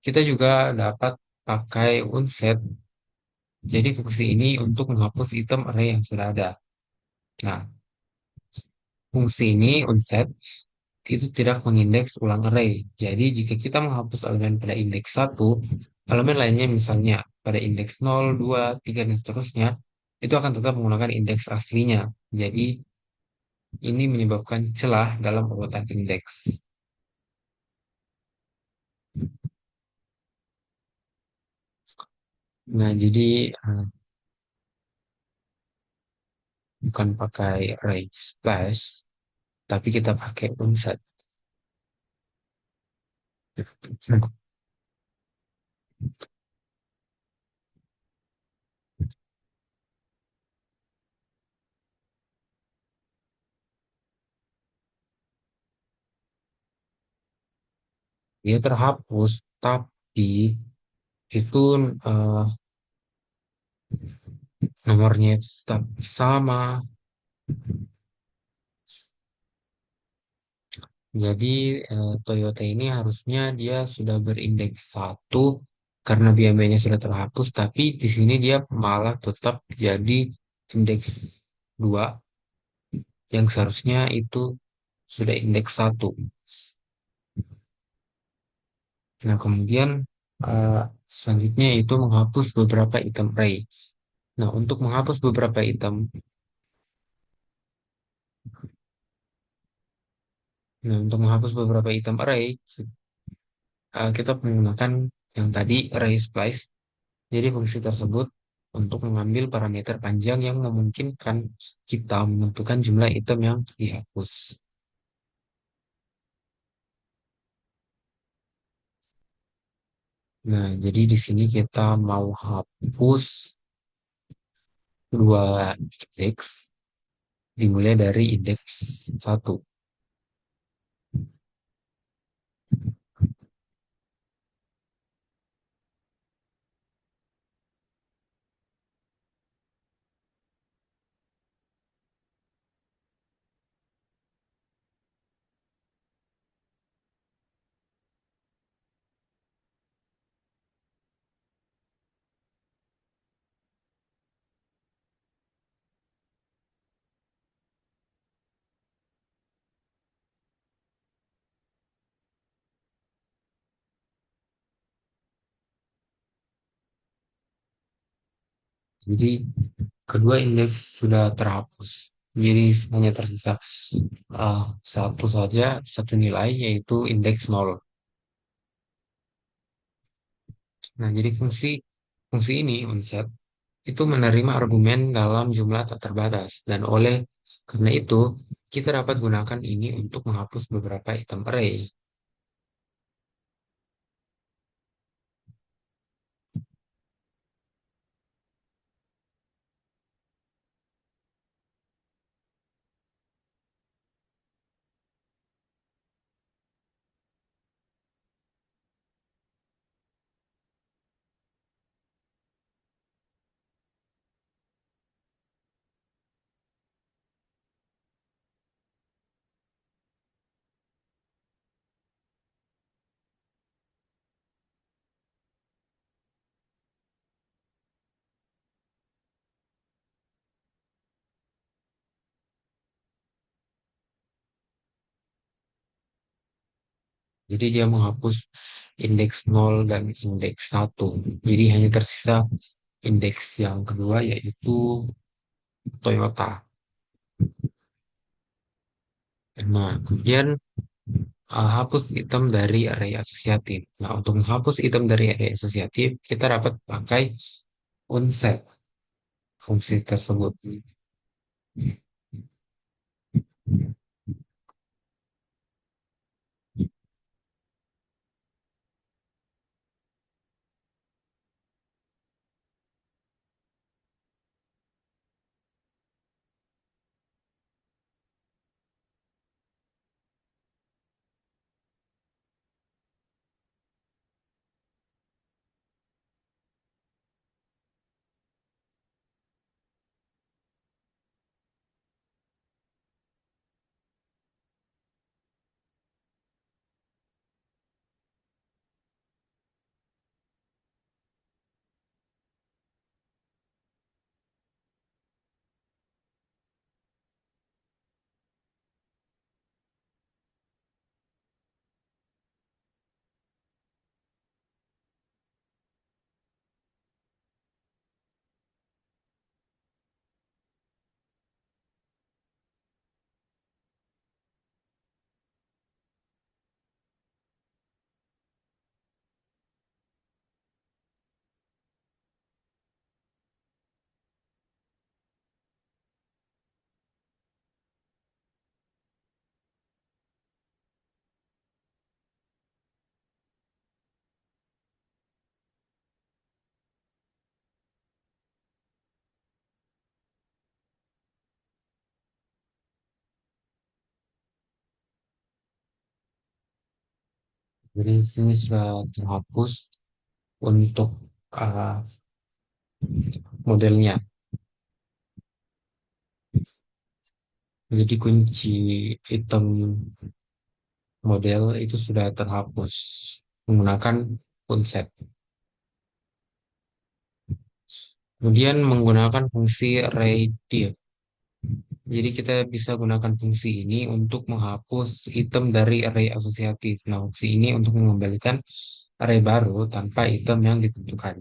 Kita juga dapat pakai unset. Jadi fungsi ini untuk menghapus item array yang sudah ada. Nah, fungsi ini unset itu tidak mengindeks ulang array. Jadi jika kita menghapus elemen pada indeks satu, elemen lainnya misalnya pada indeks 0, 2, 3, dan seterusnya, itu akan tetap menggunakan indeks aslinya. Jadi ini menyebabkan celah dalam perubahan indeks. Nah, jadi bukan pakai array slash, tapi kita pakai unset. Dia terhapus, tapi itu eh, nomornya tetap sama. Jadi Toyota ini harusnya dia sudah berindeks satu karena BMW-nya sudah terhapus, tapi di sini dia malah tetap jadi indeks 2 yang seharusnya itu sudah indeks satu. Nah, kemudian eh, selanjutnya itu menghapus beberapa item array. Nah, untuk menghapus beberapa item, untuk menghapus beberapa item array, kita menggunakan yang tadi array splice. Jadi fungsi tersebut untuk mengambil parameter panjang yang memungkinkan kita menentukan jumlah item yang dihapus. Nah, jadi di sini kita mau hapus dua indeks dimulai dari indeks satu. Jadi kedua indeks sudah terhapus. Jadi hanya tersisa satu saja, satu nilai yaitu indeks nol. Nah, jadi fungsi ini unset itu menerima argumen dalam jumlah tak terbatas dan oleh karena itu kita dapat gunakan ini untuk menghapus beberapa item array. Jadi dia menghapus indeks nol dan indeks satu. Jadi hanya tersisa indeks yang kedua yaitu Toyota. Nah, kemudian hapus item dari array asosiatif. Nah, untuk menghapus item dari array asosiatif, kita dapat pakai unset fungsi tersebut. Jadi di sini sudah terhapus untuk uh, modelnya. Jadi kunci item model itu sudah terhapus menggunakan unset. Kemudian menggunakan fungsi radius. Jadi kita bisa gunakan fungsi ini untuk menghapus item dari array asosiatif. Nah, fungsi ini untuk mengembalikan array baru tanpa item yang ditentukan.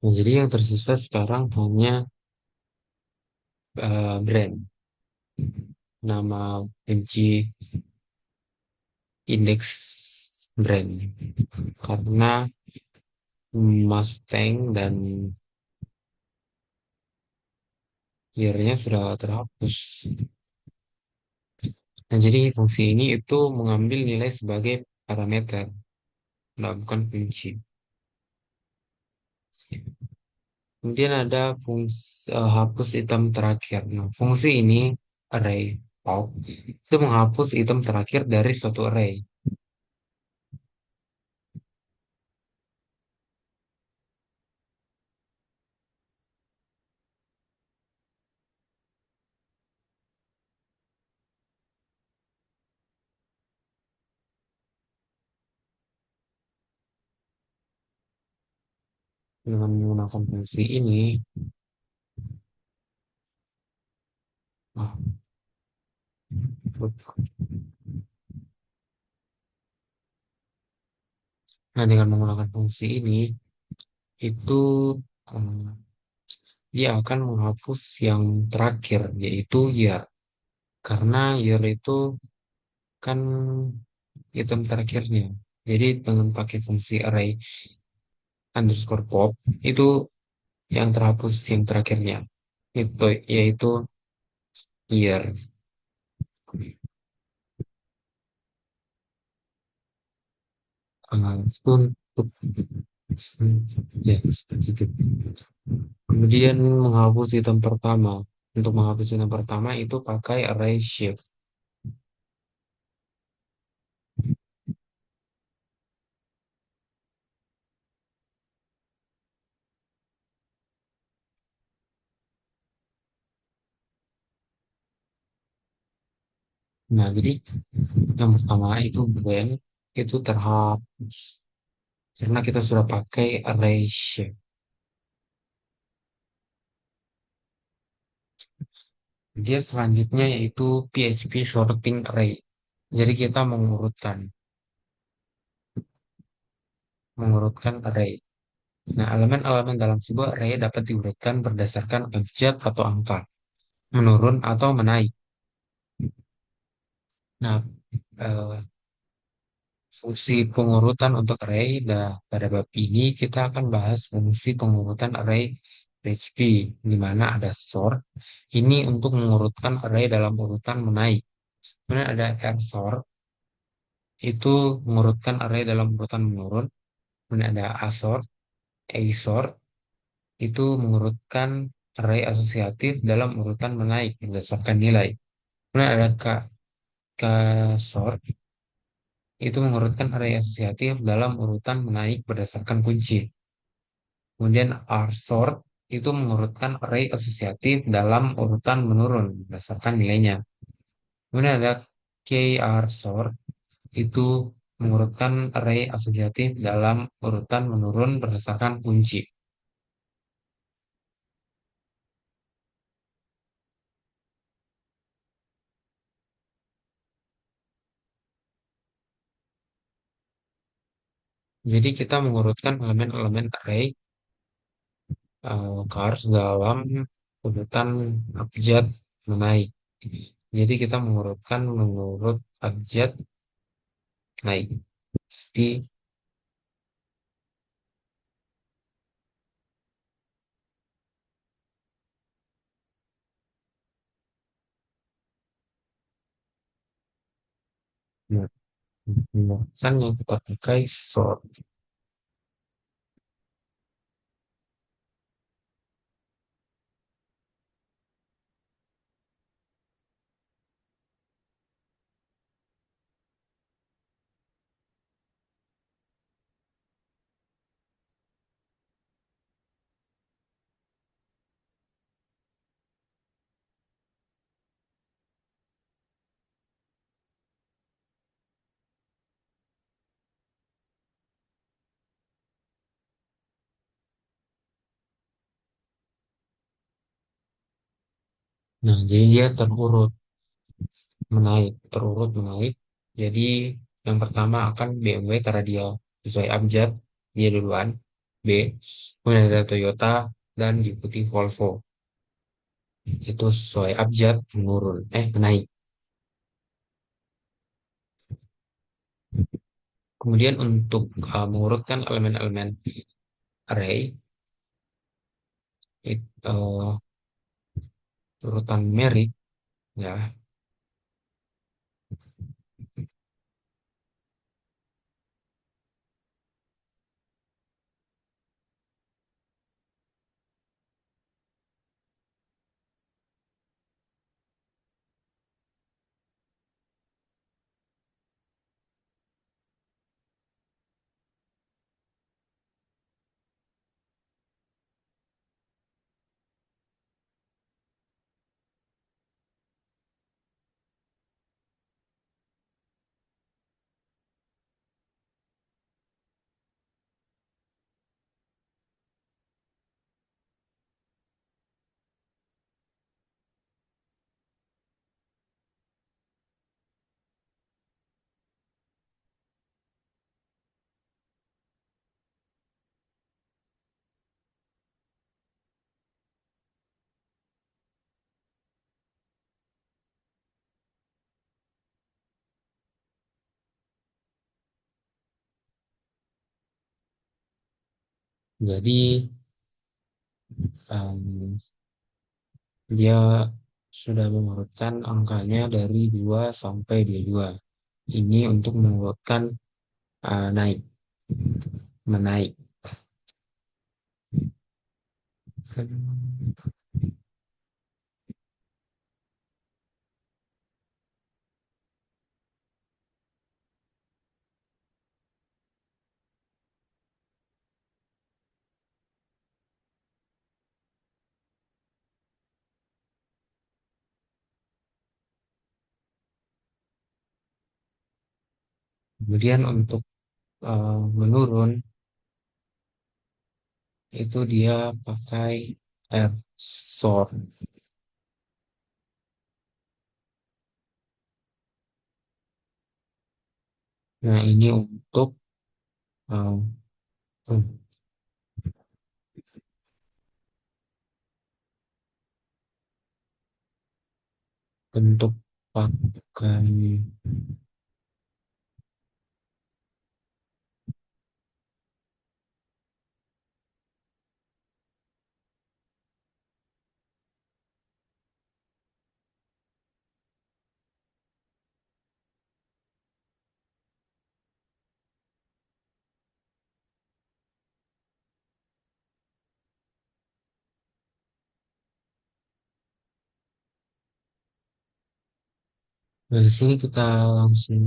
Nah, jadi yang tersisa sekarang hanya brand, nama kunci indeks brand. Karena Mustang dan year-nya sudah terhapus. Nah, jadi fungsi ini itu mengambil nilai sebagai parameter, nah bukan kunci. Kemudian ada fungsi hapus item terakhir. Nah, fungsi ini array pop itu menghapus item terakhir dari suatu array. Dengan menggunakan fungsi ini, ah, nah dengan menggunakan fungsi ini itu eh, dia akan menghapus yang terakhir yaitu year. Karena year itu kan item terakhirnya. Jadi dengan pakai fungsi array underscore pop itu yang terhapus yang terakhirnya itu yaitu year. Untuk ya seperti itu. Kemudian menghapus item pertama. Untuk menghapus item pertama itu pakai array shift. Nah, jadi yang pertama itu brand itu terhapus karena kita sudah pakai array shift. Kemudian selanjutnya yaitu PHP sorting array. Jadi kita mengurutkan array. Nah, elemen-elemen dalam sebuah array dapat diurutkan berdasarkan abjad atau angka, menurun atau menaik. Nah, eh, fungsi pengurutan untuk array, pada bab ini kita akan bahas fungsi pengurutan array PHP, di mana ada sort. Ini untuk mengurutkan array dalam urutan menaik. Kemudian ada R sort, itu mengurutkan array dalam urutan menurun. Kemudian ada A sort, A sort, itu mengurutkan array asosiatif dalam urutan menaik berdasarkan nilai. Kemudian ada K sort, itu mengurutkan array asosiatif dalam urutan menaik berdasarkan kunci. Kemudian R sort itu mengurutkan array asosiatif dalam urutan menurun berdasarkan nilainya. Kemudian ada KR sort itu mengurutkan array asosiatif dalam urutan menurun berdasarkan kunci. Jadi kita mengurutkan elemen-elemen array cars dalam urutan abjad menaik. Jadi kita mengurutkan menurut abjad naik. Di pengurutan yang kita pakai sort. Nah, jadi dia terurut menaik. Jadi yang pertama akan BMW karena dia sesuai abjad, dia duluan. B, kemudian ada Toyota, dan diikuti Volvo. Itu sesuai abjad menurun, menaik. Kemudian untuk mengurutkan elemen-elemen array, urutan numerik, ya. Jadi em, dia sudah mengurutkan angkanya dari 2 sampai 22. Ini untuk mengurutkan naik, menaik. Kemudian untuk menurun, itu dia pakai air sort. Nah, ini untuk eh, bentuk pakai dari sini kita langsung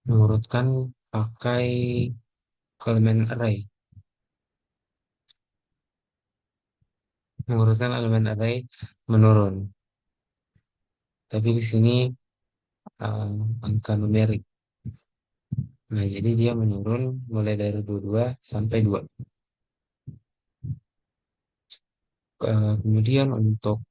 mengurutkan pakai elemen array. Mengurutkan elemen array menurun. Tapi di sini angka numerik. Nah, jadi dia menurun mulai dari 22 sampai 2. Kemudian untuk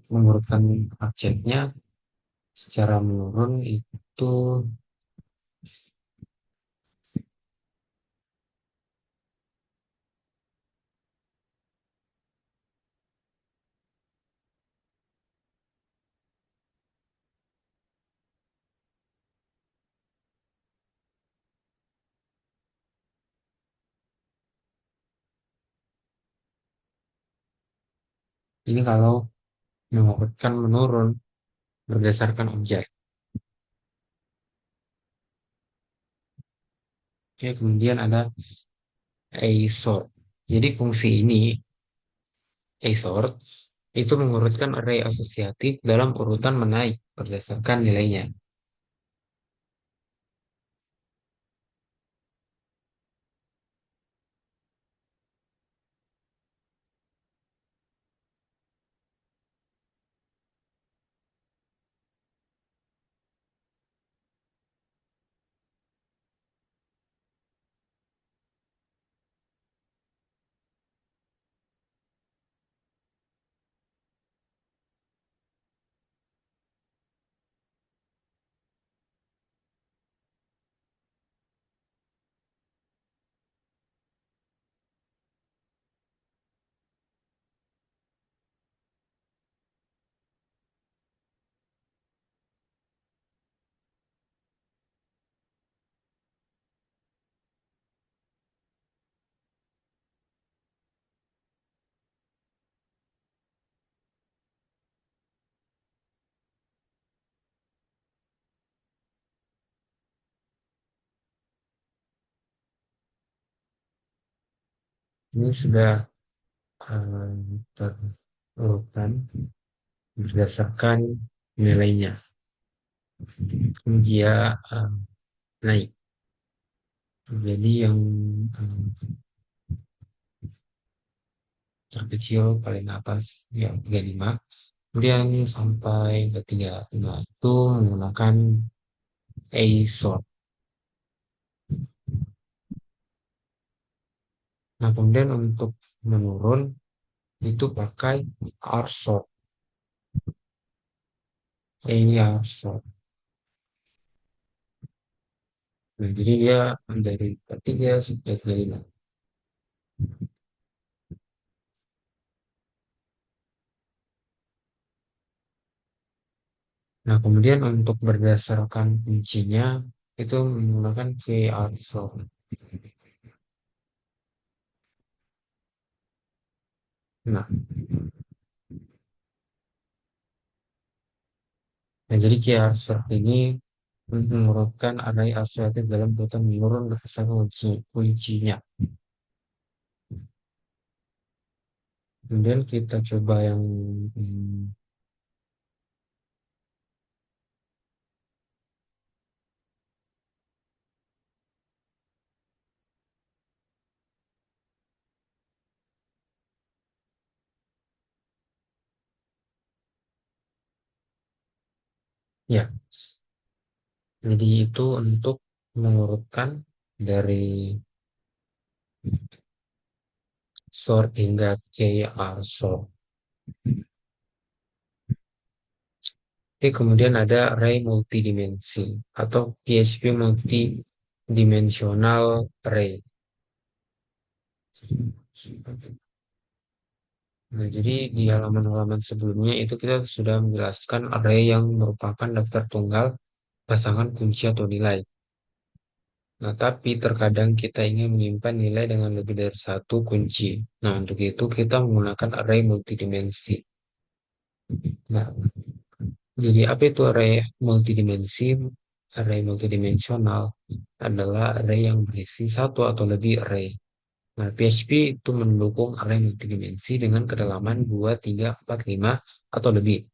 mengurutkan objeknya secara menurun itu ini kalau mengurutkan menurun berdasarkan objek. Oke, kemudian ada A-sort. Jadi fungsi ini, A-sort, itu mengurutkan array asosiatif dalam urutan menaik berdasarkan nilainya. Ini sudah terurutkan berdasarkan nilainya. Dia naik. Jadi yang eh, terkecil paling atas yang 35, kemudian sampai ke 3. Nah, itu menggunakan A sort. Nah, kemudian untuk menurun itu pakai R sort. A R sort. Nah, jadi dia dari ketiga sampai ke 5. Nah, kemudian untuk berdasarkan kuncinya itu menggunakan VR sort. Nah, jadi QR sort ini mengurutkan array asosiatif dalam urutan menurun berdasarkan kuncinya. Kemudian kita coba yang hmm, ya. Jadi itu untuk mengurutkan dari sort hingga KR sort. Kemudian ada array multidimensi atau PHP multidimensional array. Nah, jadi di halaman-halaman sebelumnya itu kita sudah menjelaskan array yang merupakan daftar tunggal pasangan kunci atau nilai. Nah, tapi terkadang kita ingin menyimpan nilai dengan lebih dari satu kunci. Nah, untuk itu kita menggunakan array multidimensi. Nah, jadi apa itu array multidimensi? Array multidimensional adalah array yang berisi satu atau lebih array. Nah, PHP itu mendukung array multidimensi dengan kedalaman 2, 3, 4, 5, atau lebih.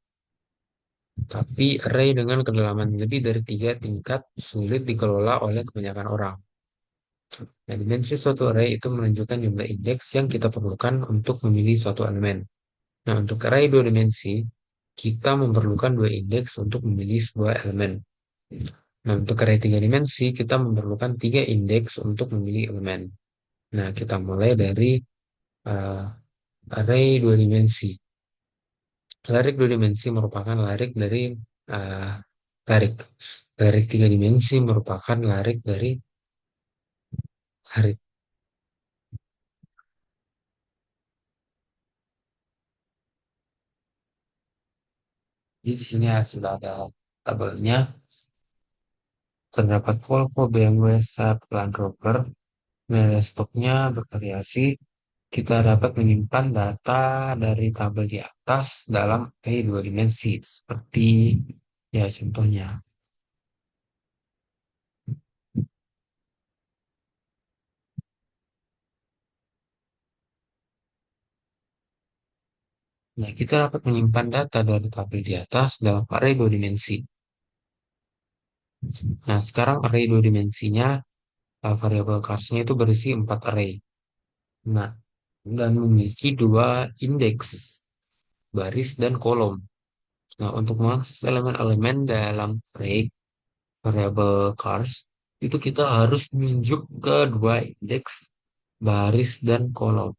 Tapi array dengan kedalaman lebih dari 3 tingkat sulit dikelola oleh kebanyakan orang. Nah, dimensi suatu array itu menunjukkan jumlah indeks yang kita perlukan untuk memilih suatu elemen. Nah, untuk array dua dimensi, kita memerlukan dua indeks untuk memilih sebuah elemen. Nah, untuk array tiga dimensi, kita memerlukan tiga indeks untuk memilih elemen. Nah, kita mulai dari uh, array dua dimensi. Larik dua dimensi merupakan larik dari uh, larik. Larik tiga dimensi merupakan larik dari larik. Jadi di sini sudah ada tabelnya. Terdapat Volvo, BMW, Saab, Land Rover. Nilai stoknya bervariasi. Kita dapat menyimpan data dari tabel di atas dalam array dua dimensi. Seperti ya contohnya. Nah, kita dapat menyimpan data dari tabel di atas dalam array dua dimensi. Nah, sekarang array dua dimensinya, variabel carsnya itu berisi 4 array. Nah, dan memiliki dua indeks, baris dan kolom. Nah, untuk mengakses elemen-elemen dalam array variabel cars, itu kita harus menunjuk ke dua indeks, baris dan kolom.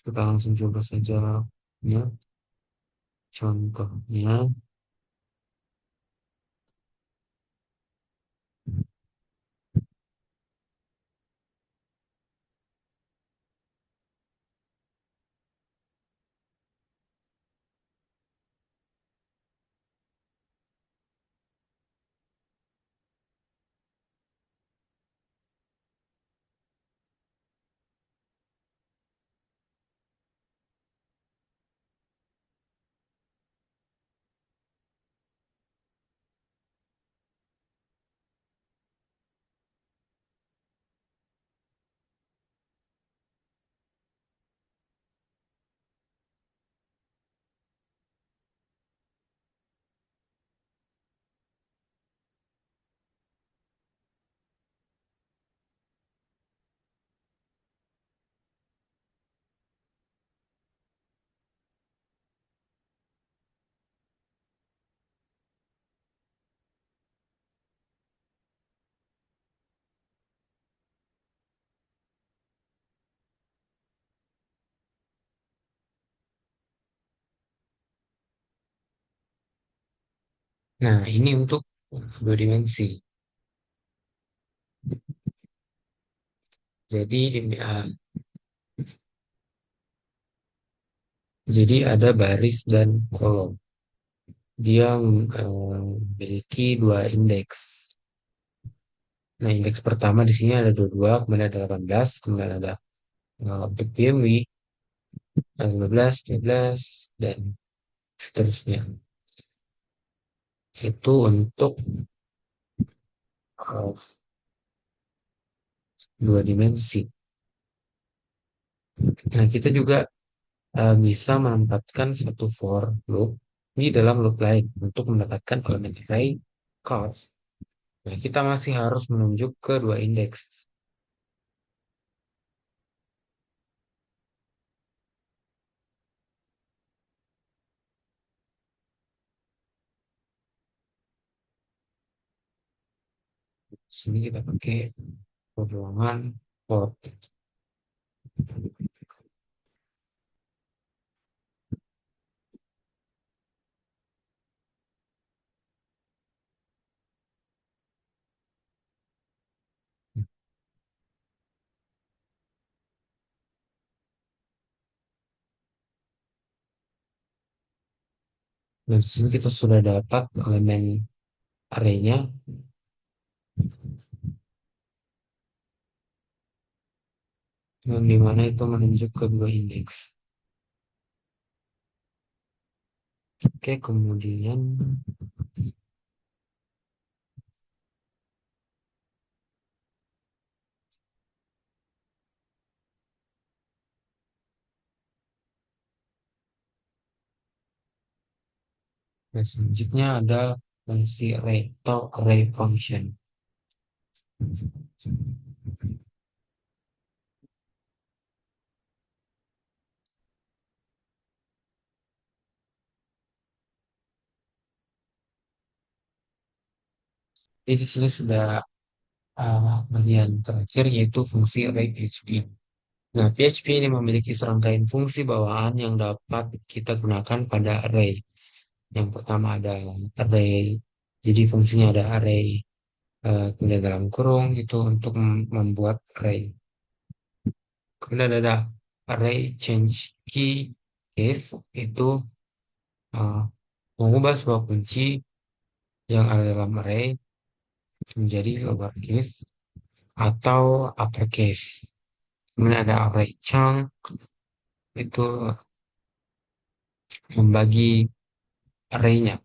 Kita langsung coba saja ya. Contohnya, Nah, ini untuk dua dimensi. Jadi, jadi ada baris dan kolom. Dia memiliki dua indeks. Nah, indeks pertama di sini ada 22, kemudian ada 18, kemudian ada untuk PMW ada 15, 12, dan seterusnya. Itu untuk uh, dua dimensi. Nah, kita juga bisa menempatkan satu for loop di dalam loop lain untuk mendapatkan elemen array cost. Nah, kita masih harus menunjuk ke dua indeks. Di sini kita pakai ruangan for. Dan di sini kita sudah dapat elemen arraynya, yang dimana itu menunjuk ke dua indeks. Oke, kemudian selanjutnya ada fungsi array atau array function. Jadi di sini sudah bagian terakhir yaitu fungsi array PHP. Nah, PHP ini memiliki serangkaian fungsi bawaan yang dapat kita gunakan pada array. Yang pertama ada array, jadi fungsinya ada array kemudian dalam kurung itu untuk membuat array. Kemudian ada array change key case itu uh, mengubah sebuah kunci yang ada dalam array menjadi lowercase atau uppercase. Kemudian ada array chunk itu membagi arraynya.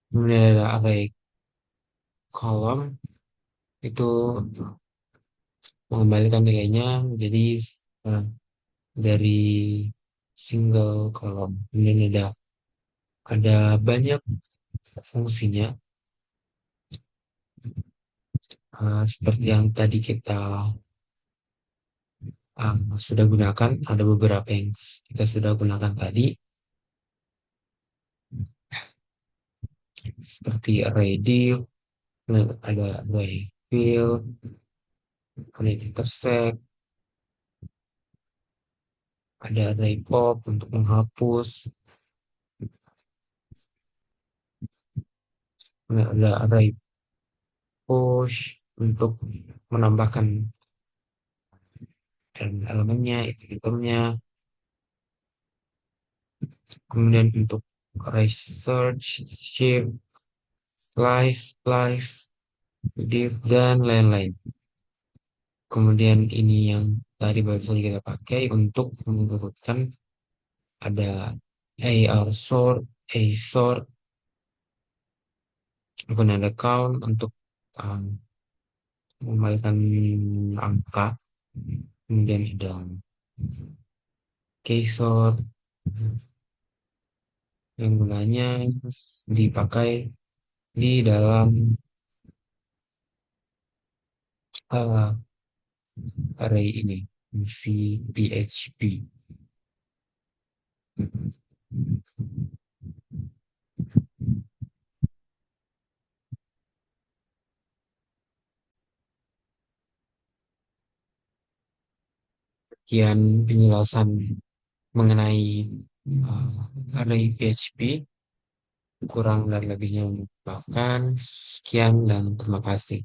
Kemudian ada array column itu mengembalikan nilainya menjadi uh, dari single column. Kemudian ada banyak fungsinya seperti yang tadi kita sudah gunakan. Ada beberapa yang kita sudah gunakan tadi seperti array div, ada array fill, array intersect, ada array pop untuk menghapus, kemudian ada array push untuk menambahkan elemennya, itemnya, kemudian untuk array search, shift, slice, div, dan lain-lain. Kemudian ini yang tadi baru saja kita pakai untuk menurutkan ada a sort, kemudian ada count untuk um, mengembalikan angka, kemudian ada keysort yang gunanya dipakai di dalam uh, array ini, si PHP. Sekian penjelasan mengenai array PHP. Kurang dan lebihnya maafkan. Sekian dan terima kasih.